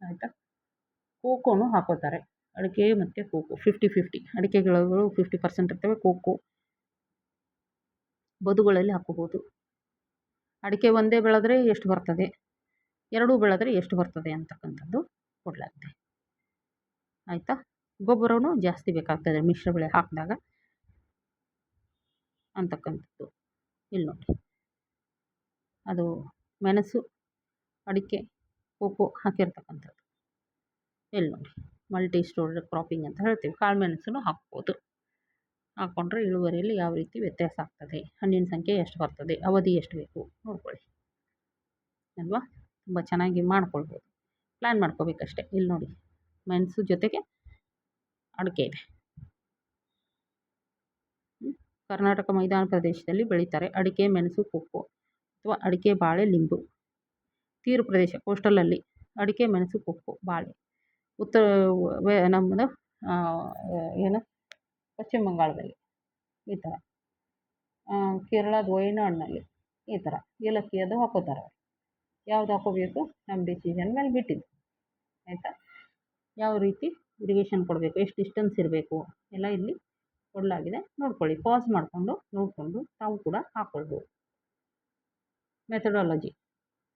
ಆಯಿತಾ. ಕೋಕೋನು ಹಾಕ್ಕೋತಾರೆ, ಅಡಿಕೆ ಮತ್ತು ಕೋಕೋ 50-50. ಅಡಿಕೆ ಗಿಡಗಳು 50% ಇರ್ತವೆ, ಕೋಕೋ ಬದುಗಳಲ್ಲಿ ಹಾಕ್ಕೋಬೋದು. ಅಡಿಕೆ ಒಂದೇ ಬೆಳೆದ್ರೆ ಎಷ್ಟು ಬರ್ತದೆ, ಎರಡೂ ಬೆಳೆದ್ರೆ ಎಷ್ಟು ಬರ್ತದೆ ಅಂತಕ್ಕಂಥದ್ದು ಕೊಡಲಾಗಿದೆ ಆಯಿತಾ. ಗೊಬ್ಬರವೂ ಜಾಸ್ತಿ ಬೇಕಾಗ್ತದೆ ಮಿಶ್ರ ಬೆಳೆ ಹಾಕಿದಾಗ ಅಂತಕ್ಕಂಥದ್ದು. ಇಲ್ಲಿ ನೋಡಿ, ಅದು ಮೆಣಸು, ಅಡಿಕೆ, ಕೋಕೋ ಹಾಕಿರ್ತಕ್ಕಂಥದ್ದು. ಇಲ್ಲಿ ನೋಡಿ ಮಲ್ಟಿ ಸ್ಟೋರ್ ಕ್ರಾಪಿಂಗ್ ಅಂತ ಹೇಳ್ತೀವಿ. ಕಾಳು ಮೆಣಸನ್ನು ಹಾಕ್ಬೋದು. ಹಾಕ್ಕೊಂಡ್ರೆ ಇಳುವರಿಯಲ್ಲಿ ಯಾವ ರೀತಿ ವ್ಯತ್ಯಾಸ ಆಗ್ತದೆ, ಹಣ್ಣಿನ ಸಂಖ್ಯೆ ಎಷ್ಟು ಬರ್ತದೆ, ಅವಧಿ ಎಷ್ಟು ಬೇಕು ನೋಡ್ಕೊಳ್ಳಿ ಅಲ್ವಾ. ತುಂಬ ಚೆನ್ನಾಗಿ ಮಾಡ್ಕೊಳ್ಬೋದು, ಪ್ಲ್ಯಾನ್ ಮಾಡ್ಕೋಬೇಕಷ್ಟೆ. ಇಲ್ಲಿ ನೋಡಿ ಮೆಣಸು ಜೊತೆಗೆ ಅಡಿಕೆ ಇದೆ. ಕರ್ನಾಟಕ ಮೈದಾನ ಪ್ರದೇಶದಲ್ಲಿ ಬೆಳೀತಾರೆ ಅಡಿಕೆ, ಮೆಣಸು, ಕೋಕೋ ಅಥವಾ ಅಡಿಕೆ, ಬಾಳೆ, ಲಿಂಬು. ತೀರ ಪ್ರದೇಶ ಕೋಸ್ಟಲಲ್ಲಿ ಅಡಿಕೆ, ಮೆಣಸು, ಕೋಕೋ, ಬಾಳೆ. ನಮ್ಮದು ಏನು ಪಶ್ಚಿಮ ಬಂಗಾಳದಲ್ಲಿ ಈ ಥರ, ಕೇರಳದ ವಯನಾಡ್ನಲ್ಲಿ ಈ ಥರ ಏಲಕ್ಕಿ ಅದು ಹಾಕೋತಾರೆ. ಯಾವ್ದು ಹಾಕೋಬೇಕು ನಮ್ಮ ಡಿಸಿಷನ್ ಮೇಲೆ ಬಿಟ್ಟಿದ್ದು ಆಯಿತಾ. ಯಾವ ರೀತಿ ಇರಿಗೇಷನ್ ಕೊಡಬೇಕು, ಎಷ್ಟು ಡಿಸ್ಟೆನ್ಸ್ ಇರಬೇಕು ಎಲ್ಲ ಇಲ್ಲಿ ಕೊಡಲಾಗಿದೆ. ನೋಡ್ಕೊಳ್ಳಿ, ಪಾಸ್ ಮಾಡಿಕೊಂಡು ನೋಡಿಕೊಂಡು ತಾವು ಕೂಡ ಹಾಕ್ಕೊಳ್ಬೋದು. ಮೆಥಡಾಲಜಿ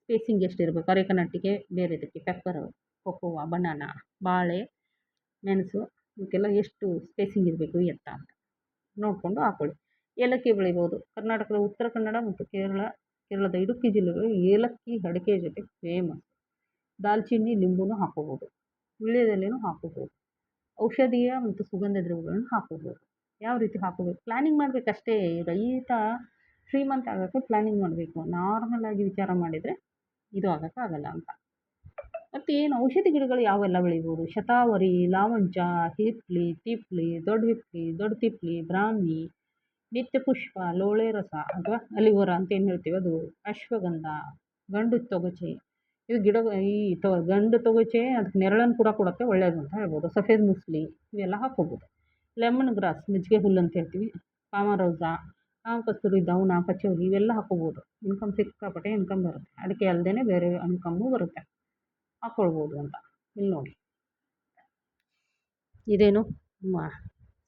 ಸ್ಪೇಸಿಂಗ್ ಎಷ್ಟಿರಬೇಕು, ಅರೆಕನಟ್ಟಿಗೆ ಬೇರೆದಕ್ಕೆ ಪೆಪ್ಪರು, ಕೊಕೋವಾ, ಬನಾನಾ, ಬಾಳೆ, ಮೆಣಸು ಇವಕ್ಕೆಲ್ಲ ಎಷ್ಟು ಸ್ಪೇಸಿಂಗ್ ಇರಬೇಕು ಎತ್ತ ಅಂತ ನೋಡಿಕೊಂಡು ಹಾಕ್ಕೊಳ್ಳಿ. ಏಲಕ್ಕಿ ಬೆಳಿಬೋದು. ಕರ್ನಾಟಕದ ಉತ್ತರ ಕನ್ನಡ ಮತ್ತು ಕೇರಳದ ಇಡುಕ್ಕಿ ಜಿಲ್ಲೆಗಳು ಏಲಕ್ಕಿ ಅಡಿಕೆ ಜೊತೆ ಫೇಮಸ್. ದಾಲ್ಚಿನ್ನಿ, ಲಿಂಬುನೂ ಹಾಕ್ಕೋಬೋದು, ವೀಳ್ಯದೆಲೆನೂ ಹಾಕ್ಕೋಬೋದು, ಔಷಧೀಯ ಮತ್ತು ಸುಗಂಧ ದ್ರವ್ಯಗಳನ್ನು ಹಾಕ್ಕೋಬೋದು. ಯಾವ ರೀತಿ ಹಾಕ್ಕೋಬೇಕು, ಪ್ಲ್ಯಾನಿಂಗ್ ಮಾಡಬೇಕಷ್ಟೇ. ರೈತ ಶ್ರೀಮಂತ ಆಗೋಕ್ಕೆ ಪ್ಲ್ಯಾನಿಂಗ್ ಮಾಡಬೇಕು. ನಾರ್ಮಲಾಗಿ ವಿಚಾರ ಮಾಡಿದರೆ ಇದು ಆಗೋಕ್ಕಾಗಲ್ಲ ಅಂತ. ಮತ್ತು ಏನು ಔಷಧಿ ಗಿಡಗಳು ಯಾವೆಲ್ಲ ಬೆಳಿಬೋದು, ಶತಾವರಿ, ಲಾವಂಚ, ಹಿಪ್ಲಿ, ತಿಪ್ಲಿ, ದೊಡ್ಡ ಹಿಪ್ಲಿ, ದೊಡ್ಡ ತಿಪ್ಲಿ, ಬ್ರಾಹ್ಮಿ, ನಿತ್ಯ ಪುಷ್ಪ, ಲೋಳೆ ರಸ ಅಥವಾ ಅಲಿವರ ಅಂತ ಏನು ಹೇಳ್ತೀವಿ ಅದು, ಅಶ್ವಗಂಧ, ಗಂಡು ತೊಗಚೆ. ಇದು ಗಿಡ ಈ ಗಂಡು ತೊಗಚೆ ಅದಕ್ಕೆ ನೆರಳನ್ನು ಕೂಡ ಕೊಡುತ್ತೆ, ಒಳ್ಳೆಯದು ಅಂತ ಹೇಳ್ಬೋದು. ಸಫೇದ್ ಮುಸ್ಲಿ ಇವೆಲ್ಲ ಹಾಕ್ಕೋಬೋದು. ಲೆಮನ್ ಗ್ರಾಸ್, ಮಜ್ಜಿಗೆ ಹುಲ್ಲು ಅಂತ ಹೇಳ್ತೀವಿ, ಪಾಮರೋಸಾ, ಕಸ್ತೂರಿ, ದೌನ, ಪಚೌಲಿ ಇವೆಲ್ಲ ಹಾಕ್ಕೋಬೋದು. ಇನ್ಕಮ್ ಸಿಕ್ಕಾಪಟ್ಟೆ ಇನ್ಕಮ್ ಬರುತ್ತೆ. ಅಡಿಕೆ ಅಲ್ಲದೇ ಬೇರೆ ಇನ್ಕಮ್ಮು ಬರುತ್ತೆ, ಹಾಕ್ಕೊಳ್ಬೋದು ಅಂತ. ಇಲ್ಲಿ ನೋಡಿ, ಇದೇನು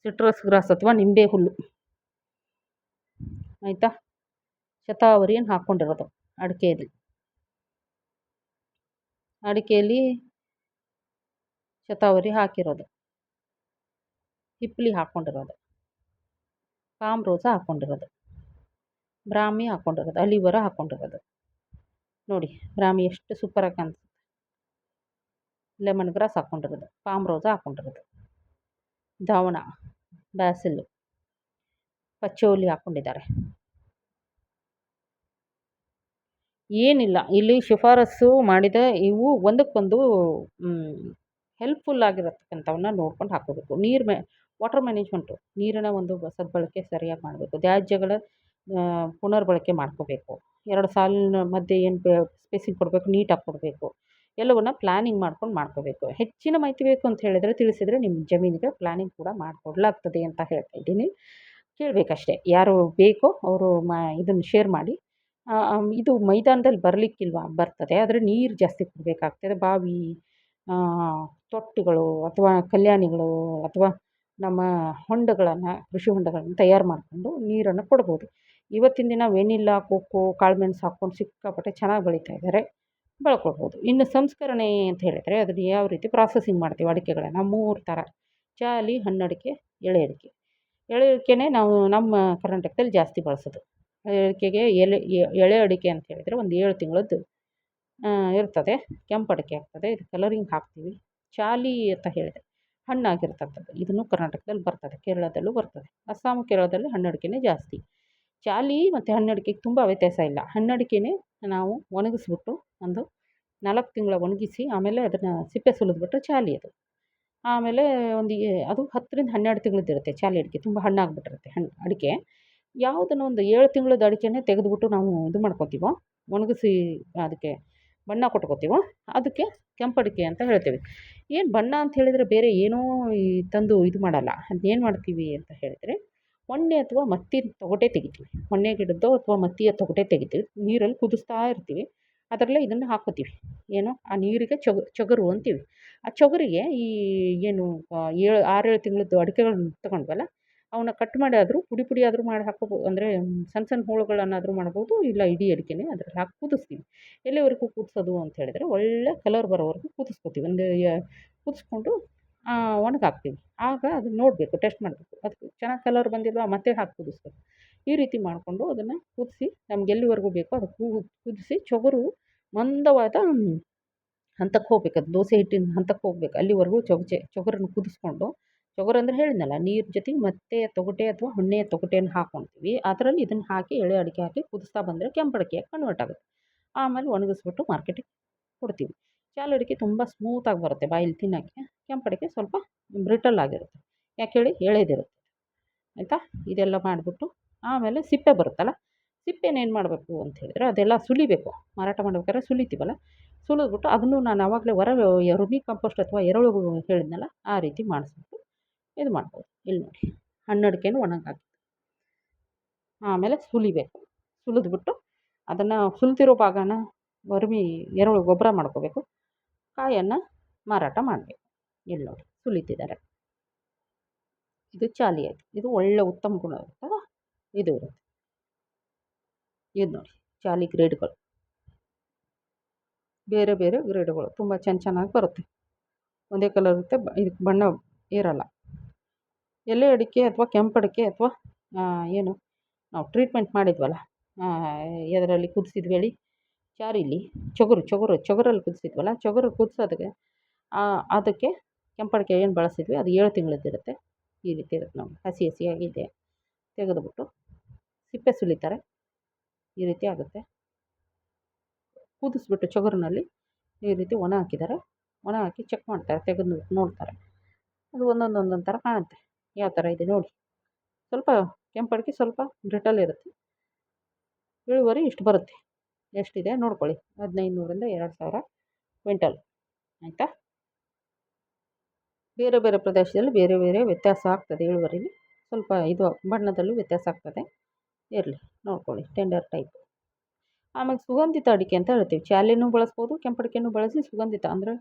ಸಿಟ್ರಸ್ ಗ್ರಾಸ್ ಅಥವಾ ನಿಂಬೆ ಹುಲ್ಲು, ಆಯಿತಾ. ಶತಾವರಿಯನ್ನು ಹಾಕ್ಕೊಂಡಿರೋದು ಅಡಿಕೆಯಲ್ಲಿ ಶತಾವರಿ ಹಾಕಿರೋದು, ಹಿಪ್ಲಿ ಹಾಕ್ಕೊಂಡಿರೋದು, ಪಾಮ್ ರೋಸ ಹಾಕ್ಕೊಂಡಿರೋದು, ಬ್ರಾಹ್ಮಿ ಹಾಕ್ಕೊಂಡಿರೋದು, ಅಲಿವರ ಹಾಕ್ಕೊಂಡಿರೋದು. ನೋಡಿ ಬ್ರಾಹ್ಮಿ ಎಷ್ಟು ಸೂಪರಾಗಿ ಕಾಣಿಸುತ್ತೆ. ಲೆಮನ್ ಗ್ರಾಸ್ ಹಾಕ್ಕೊಂಡಿರೋದು, ಪಾಮ್ ರೋಸ ಹಾಕ್ಕೊಂಡಿರೋದು, ಧಾವಣ, ಬ್ಯಾಸಿಲ್ಲು, ಪಚೌಲಿ ಹಾಕ್ಕೊಂಡಿದ್ದಾರೆ. ಏನಿಲ್ಲ, ಇಲ್ಲಿ ಶಿಫಾರಸು ಮಾಡಿದ ಇವು ಒಂದಕ್ಕೊಂದು ಹೆಲ್ಪ್ಫುಲ್ ಆಗಿರತಕ್ಕಂಥವನ್ನ ನೋಡ್ಕೊಂಡು ಹಾಕ್ಕೋಬೇಕು. ವಾಟರ್ ಮ್ಯಾನೇಜ್ಮೆಂಟು, ನೀರಿನ ಒಂದು ಸದ್ಬಳಕೆ ಸರಿಯಾಗಿ ಮಾಡಬೇಕು. ತ್ಯಾಜ್ಯಗಳ ಪುನರ್ಬಳಕೆ ಮಾಡ್ಕೋಬೇಕು. 2 ಸಾಲಿನ ಮಧ್ಯೆ ಏನು ಸ್ಪೇಸಿಂಗ್ ಕೊಡಬೇಕು, ನೀಟಾಗಿ ಕೊಡಬೇಕು. ಎಲ್ಲವನ್ನ ಪ್ಲ್ಯಾನಿಂಗ್ ಮಾಡ್ಕೋಬೇಕು. ಹೆಚ್ಚಿನ ಮಾಹಿತಿ ಬೇಕು ಅಂತ ಹೇಳಿದರೆ ತಿಳಿಸಿದರೆ ನಿಮ್ಮ ಜಮೀನಿಗೆ ಪ್ಲ್ಯಾನಿಂಗ್ ಕೂಡ ಮಾಡಿಕೊಡ್ಲಾಗ್ತದೆ ಅಂತ ಹೇಳ್ತಾ ಇದ್ದೀನಿ. ಕೇಳಬೇಕಷ್ಟೇ, ಯಾರು ಬೇಕೋ ಅವರು ಇದನ್ನು ಶೇರ್ ಮಾಡಿ. ಇದು ಮೈದಾನದಲ್ಲಿ ಬರಲಿಕ್ಕಿಲ್ವಾ, ಬರ್ತದೆ, ಆದರೆ ನೀರು ಜಾಸ್ತಿ ಕೊಡಬೇಕಾಗ್ತದೆ. ಬಾವಿ, ತೊಟ್ಟುಗಳು ಅಥವಾ ಕಲ್ಯಾಣಿಗಳು ಅಥವಾ ನಮ್ಮ ಕೃಷಿ ಹೊಂಡಗಳನ್ನು ತಯಾರು ಮಾಡಿಕೊಂಡು ನೀರನ್ನು ಕೊಡ್ಬೋದು. ಇವತ್ತಿನ ದಿನ ವೆನಿಲ್ಲಾ, ಕೋಕೋ, ಕಾಳುಮೆಣಸು ಹಾಕ್ಕೊಂಡು ಸಿಕ್ಕಾಪಟ್ಟೆ ಚೆನ್ನಾಗಿ ಬೆಳೀತಾ ಇದ್ದಾರೆ, ಬೆಳ್ಕೊಳ್ಬೋದು. ಇನ್ನು ಸಂಸ್ಕರಣೆ ಅಂತ ಹೇಳಿದರೆ ಅದನ್ನು ಯಾವ ರೀತಿ ಪ್ರಾಸೆಸಿಂಗ್ ಮಾಡ್ತೀವಿ ಅಡಿಕೆಗಳನ್ನು, 3 ಥರ: ಚಾಲಿ, ಹಣ್ಣಡಿಕೆ, ಎಳೆ ಅಡಿಕೆ. ಎಳೆ ಅಡಿಕೆನೇ ನಾವು ನಮ್ಮ ಕರ್ನಾಟಕದಲ್ಲಿ ಜಾಸ್ತಿ ಬಳಸೋದು. ಅಡಿಕೆಗೆ ಎಳೆ ಅಡಿಕೆ ಅಂತ ಹೇಳಿದರೆ ಒಂದು 7 ತಿಂಗಳದ್ದು ಇರ್ತದೆ. ಕೆಂಪು ಅಡಿಕೆ ಆಗ್ತದೆ, ಇದು ಕಲರಿಂಗ್ ಹಾಕ್ತೀವಿ. ಚಾಲಿ ಅಂತ ಹೇಳಿದೆ, ಹಣ್ಣಾಗಿರ್ತಕ್ಕಂಥದ್ದು. ಇದನ್ನು ಕರ್ನಾಟಕದಲ್ಲಿ ಬರ್ತದೆ, ಕೇರಳದಲ್ಲೂ ಬರ್ತದೆ. ಅಸ್ಸಾಂ, ಕೇರಳದಲ್ಲಿ ಹಣ್ಣಡಿಕೆನೇ ಜಾಸ್ತಿ. ಚಾಲಿ ಮತ್ತು ಹಣ್ಣಡಿಕೆಗೆ ತುಂಬ ವ್ಯತ್ಯಾಸ ಇಲ್ಲ. ಹಣ್ಣಡಿಕೆನೇ ನಾವು ಒಣಗಿಸ್ಬಿಟ್ಟು ಒಂದು 4 ತಿಂಗಳ ಒಣಗಿಸಿ ಆಮೇಲೆ ಅದನ್ನು ಸಿಪ್ಪೆ ಸುಲಿದ್ಬಿಟ್ರೆ ಚಾಲಿ ಅದು. ಆಮೇಲೆ ಅದು 10ರಿಂದ 12 ತಿಂಗಳದ್ದಿರುತ್ತೆ ಚಾಲಿ ಅಡಿಕೆ, ತುಂಬ ಹಣ್ಣಾಗ್ಬಿಟ್ಟಿರುತ್ತೆ ಅಡಿಕೆ. ಯಾವುದನ್ನು ಒಂದು 7 ತಿಂಗಳದ ಅಡಿಕೆನೇ ತೆಗೆದುಬಿಟ್ಟು ನಾವು ಇದು ಮಾಡ್ಕೊತೀವೋ, ಒಣಗಿಸಿ ಅದಕ್ಕೆ ಬಣ್ಣ ಕೊಟ್ಕೋತೀವೋ, ಅದಕ್ಕೆ ಕೆಂಪಡಿಕೆ ಅಂತ ಹೇಳ್ತೀವಿ. ಏನು ಬಣ್ಣ ಅಂತ ಹೇಳಿದರೆ ಬೇರೆ ಏನೋ ತಂದು ಇದು ಮಾಡಲ್ಲ. ಅದನ್ನೇನು ಮಾಡ್ತೀವಿ ಅಂತ ಹೇಳಿದರೆ, ಹೊನ್ನೆ ಅಥವಾ ಮತ್ತಿ ತೊಗಟೆ ತೆಗಿತೀವಿ. ಹೊನ್ನೆ ಗಿಡದ್ದು ಅಥವಾ ಮತ್ತಿಯ ತೊಗಟೆ ತೆಗಿತೀವಿ, ನೀರಲ್ಲಿ ಕುದಿಸ್ತಾ ಇರ್ತೀವಿ. ಅದರಲ್ಲೇ ಇದನ್ನು ಹಾಕ್ಕೋತೀವಿ. ಏನು, ಆ ನೀರಿಗೆ ಚೊಗರು ಅಂತೀವಿ. ಆ ಚೊಗರಿಗೆ ಈ ಏನು 6-7 ತಿಂಗಳದ್ದು ಅಡಿಕೆಗಳನ್ನ ತೊಗೊಂಡ್ವಲ್ಲ, ಅವನ್ನ ಕಟ್ ಮಾಡಿ ಆದರೂ ಪುಡಿ ಆದರೂ ಮಾಡಿ ಹಾಕ್ಕೋಬೋದು. ಅಂದರೆ ಸಣ್ಣ ಹೋಳುಗಳನ್ನಾದರೂ ಮಾಡ್ಬೋದು, ಇಲ್ಲ ಇಡೀ ಅಡಿಕೆನೇ ಅದರಲ್ಲಿ ಹಾಕಿ ಕುದಿಸ್ತೀವಿ. ಎಲ್ಲಿವರೆಗೂ ಕುದಿಸೋದು ಅಂತ ಹೇಳಿದರೆ, ಒಳ್ಳೆ ಕಲರ್ ಬರೋವರೆಗೂ ಕುದಿಸ್ಕೋತೀವಿ. ಕುದಿಸ್ಕೊಂಡು ಒಣಗಾಕ್ತೀವಿ. ಆಗ ಅದನ್ನ ನೋಡಬೇಕು, ಟೆಸ್ಟ್ ಮಾಡಬೇಕು. ಅದಕ್ಕೆ ಚೆನ್ನಾಗಿ ಕಲರ್ ಬಂದಿಲ್ವಾ ಮತ್ತೆ ಹಾಕಿ ಕುದಿಸ್ಬೇಕು. ಈ ರೀತಿ ಮಾಡಿಕೊಂಡು ಅದನ್ನು ಕುದಿಸಿ ನಮ್ಗೆ ಎಲ್ಲಿವರೆಗೂ ಬೇಕೋ ಅದು ಕುದಿಸಿ ಚೊಗರು ಮಂದವಾದ ಹಂತಕ್ಕೆ ಹೋಗ್ಬೇಕು. ಅದು ದೋಸೆ ಹಿಟ್ಟಿನ ಹಂತಕ್ಕೆ ಹೋಗ್ಬೇಕು. ಅಲ್ಲಿವರೆಗೂ ಚೊಗರನ್ನು ಕುದಿಸ್ಕೊಂಡು, ಚೊಗರು ಅಂದರೆ ಹೇಳಿದ್ನಲ್ಲ, ನೀರು ಜೊತೆಗೆ ಮತ್ತೆ ತೊಗಟೆ ಅಥವಾ ಹೊನ್ನೆಯ ತೊಗಟೆಯನ್ನು ಹಾಕ್ಕೊಳ್ತೀವಿ. ಅದರಲ್ಲಿ ಇದನ್ನು ಹಾಕಿ ಎಳೆ ಅಡಿಕೆ ಹಾಕಿ ಕುದಿಸ್ತಾ ಬಂದರೆ ಕೆಂಪಡಿಕೆಯಾಗಿ ಕನ್ವರ್ಟ್ ಆಗುತ್ತೆ. ಆಮೇಲೆ ಒಣಗಿಸ್ಬಿಟ್ಟು ಮಾರ್ಕೆಟಿಗೆ ಕೊಡ್ತೀವಿ. ಚಾಲು ಅಡಿಕೆ ತುಂಬ ಸ್ಮೂತಾಗಿ ಬರುತ್ತೆ ಬಾಯಲ್ಲಿ ತಿನ್ನೋಕ್ಕೆ. ಕೆಂಪಡಿಕೆ ಸ್ವಲ್ಪ ಬ್ರಿಟಲ್ ಆಗಿರುತ್ತೆ. ಯಾಕೆ ಹೇಳಿ, ಎಳೆದಿರುತ್ತೆ. ಆಯಿತಾ. ಇದೆಲ್ಲ ಮಾಡಿಬಿಟ್ಟು ಆಮೇಲೆ ಸಿಪ್ಪೆ ಬರುತ್ತಲ್ಲ, ಸಿಪ್ಪೆನೇನು ಮಾಡಬೇಕು ಅಂತ ಹೇಳಿದರೆ ಅದೆಲ್ಲ ಸುಲಿಬೇಕು. ಮಾರಾಟ ಮಾಡ್ಬೇಕಾದ್ರೆ ಸುಲಿತೀವಲ್ಲ, ಸುಲಿದ್ಬಿಟ್ಟು ಅದನ್ನು ನಾನು ಆವಾಗಲೇ ರುಮಿ ಕಂಪೋಸ್ಟ್ ಅಥವಾ ಎರೆಹುಳು ಹೇಳಿದ್ನಲ್ಲ, ಆ ರೀತಿ ಮಾಡಿಸ್ಬಿಟ್ಟು ಇದು ಮಾಡ್ಬೋದು. ಇಲ್ಲಿ ನೋಡಿ, ಹಣ್ಣಡಿಕೆನೂ ಒಣಗಾಕಿ ಆಮೇಲೆ ಸುಲಿಬೇಕು. ಸುಲಿದ್ಬಿಟ್ಟು ಅದನ್ನು ಸುಲಿದಿರೋ ಭಾಗನ ಎರೆಹುಳು ಗೊಬ್ಬರ ಮಾಡ್ಕೋಬೇಕು. ಕಾಯನ್ನು ಮಾರಾಟ ಮಾಡಬೇಕು. ಇಲ್ಲಿ ನೋಡಿ ಸುಲಿತಿದ್ದಾರೆ. ಇದು ಚಾಲಿ ಆಯಿತು. ಇದು ಒಳ್ಳೆ ಉತ್ತಮ ಗುಣ ಇರುತ್ತಲ್ಲ, ಇದು ಇರುತ್ತೆ. ಇದು ನೋಡಿ ಚಾಲಿ ಗ್ರೇಡ್ಗಳು, ಬೇರೆ ಬೇರೆ ಗ್ರೇಡ್ಗಳು ತುಂಬ ಚೆನ್ನಾಗಿ ಬರುತ್ತೆ. ಒಂದೇ ಕಲರ್ ಇರುತ್ತೆ, ಇದಕ್ಕೆ ಬಣ್ಣ ಇರಲ್ಲ. ಎಲೆ ಅಡಿಕೆ ಅಥವಾ ಕೆಂಪಡಿಕೆ ಅಥವಾ ಏನು ನಾವು ಟ್ರೀಟ್ಮೆಂಟ್ ಮಾಡಿದ್ವಲ್ಲ, ಎದರಲ್ಲಿ ಕುದಿಸಿದ್ವಿ ಹೇಳಿ, ಚಾರೀಲಿ ಚೊಗುರಲ್ಲಿ ಕುದಿಸಿದ್ವಲ್ಲ, ಚೊಗುರು ಕುದಿಸೋದಕ್ಕೆ ಅದಕ್ಕೆ ಕೆಂಪಡಿಕೆ ಏನು ಬಳಸಿದ್ವಿ ಅದು 7 ತಿಂಗಳದ್ದಿರುತ್ತೆ. ಈ ರೀತಿ ಇರುತ್ತೆ ನೋಡಿ, ಹಸಿಯಾಗಿದೆ. ತೆಗೆದುಬಿಟ್ಟು ಸಿಪ್ಪೆ ಸುಲಿತಾರೆ, ಈ ರೀತಿ ಆಗುತ್ತೆ. ಕುದಿಸ್ಬಿಟ್ಟು ಚೊಗುರಿನಲ್ಲಿ ಈ ರೀತಿ ಒಣ ಹಾಕಿದ್ದಾರೆ. ಒಣ ಹಾಕಿ ಚೆಕ್ ಮಾಡ್ತಾರೆ, ತೆಗೆದು ನೋಡ್ತಾರೆ. ಅದು ಒಂದೊಂದು ಥರ ಕಾಣುತ್ತೆ. ಯಾವ ಥರ ಇದೆ ನೋಡಿ. ಸ್ವಲ್ಪ ಕೆಂಪಡಿಕೆ ಸ್ವಲ್ಪ ಬ್ರಿಟಲ್ ಇರುತ್ತೆ. ಇಳುವರಿ ಇಷ್ಟು ಬರುತ್ತೆ. ಎಷ್ಟಿದೆ ನೋಡ್ಕೊಳ್ಳಿ, 1500ರಿಂದ 2000 ಕ್ವಿಂಟಲ್ ಆಯಿತಾ. ಬೇರೆ ಬೇರೆ ಪ್ರದೇಶದಲ್ಲಿ ಬೇರೆ ಬೇರೆ ವ್ಯತ್ಯಾಸ ಆಗ್ತದೆ ಇಳುವರಿಲಿ. ಸ್ವಲ್ಪ ಇದು ಬಣ್ಣದಲ್ಲೂ ವ್ಯತ್ಯಾಸ ಆಗ್ತದೆ. ಇರಲಿ ನೋಡ್ಕೊಳ್ಳಿ, ಟೆಂಡರ್ ಟೈಪ್. ಆಮೇಲೆ ಸುಗಂಧಿತ ಅಡಿಕೆ ಅಂತ ಹೇಳ್ತೀವಿ. ಚಾಲಿನೂ ಬಳಸ್ಬೋದು, ಕೆಂಪಡಿಕೆನೂ ಬಳಸಿ ಸುಗಂಧಿತ ಅಂದರೆ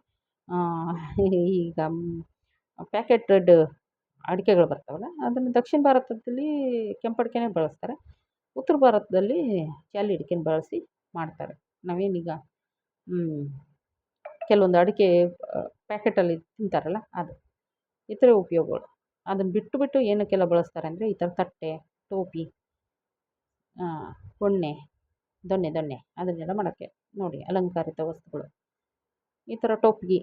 ಈಗ ಪ್ಯಾಕೆಟ್ ರೆಡ್ ಅಡಿಕೆಗಳು ಬರ್ತಾವಲ್ಲ, ಅದನ್ನು ದಕ್ಷಿಣ ಭಾರತದಲ್ಲಿ ಕೆಂಪಡಿಕೆನೇ ಬಳಸ್ತಾರೆ. ಉತ್ತರ ಭಾರತದಲ್ಲಿ ಚಾಲಿ ಅಡಿಕೆನ ಬಳಸಿ ಮಾಡ್ತಾರೆ. ನಾವೇನೀಗ ಕೆಲವೊಂದು ಅಡಿಕೆ ಪ್ಯಾಕೆಟಲ್ಲಿ ತಿಂತಾರಲ್ಲ, ಅದು ಇತರ ಉಪಯೋಗಗಳು. ಅದನ್ನು ಬಿಟ್ಟು ಏನಕ್ಕೆಲ್ಲ ಬಳಸ್ತಾರೆ ಅಂದರೆ ಈ ಥರ ತಟ್ಟೆ, ಟೋಪಿ, ದೊಣ್ಣೆ ಅದನ್ನೆಲ್ಲ ಮಾಡೋಕ್ಕೆ ನೋಡಿ, ಅಲಂಕಾರಿತ ವಸ್ತುಗಳು, ಈ ಥರ ಟೋಪ್ಗಿ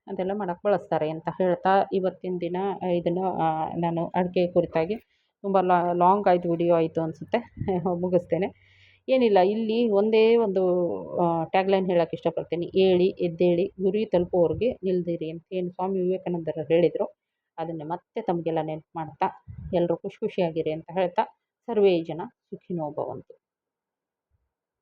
ಅದೆಲ್ಲ ಮಾಡೋಕ್ಕೆ ಬಳಸ್ತಾರೆ ಅಂತ ಹೇಳ್ತಾ ಇವತ್ತಿನ ದಿನ ಇದನ್ನು ನಾನು ಅಡಿಕೆ ಕುರಿತಾಗಿ ತುಂಬ ಲಾಂಗ್ ಆಯಿತು, ವಿಡಿಯೋ ಆಯಿತು ಅನಿಸುತ್ತೆ, ಮುಗಿಸ್ತೇನೆ. ಏನಿಲ್ಲ, ಇಲ್ಲಿ ಒಂದೇ ಒಂದು ಟ್ಯಾಗ್ಲೈನ್ ಹೇಳೋಕ್ಕೆ ಇಷ್ಟಪಡ್ತೀನಿ. ಏಳಿ ಎದ್ದೇಳಿ ಗುರಿ ತಲುಪೋರಿಗೆ ನಿಲ್ದಿರಿ ಅಂತ ಏನು ಸ್ವಾಮಿ ವಿವೇಕಾನಂದರು ಹೇಳಿದರು. ಅದನ್ನೇ ಮತ್ತೆ ತಮಗೆಲ್ಲ ನೆನಪು ಮಾಡ್ತಾ ಎಲ್ಲರೂ ಖುಷಿಯಾಗಿರಿ ಅಂತ ಹೇಳ್ತಾ, ಸರ್ವೇ ಜನ ಸುಖಿನೋ ಭವಂತು.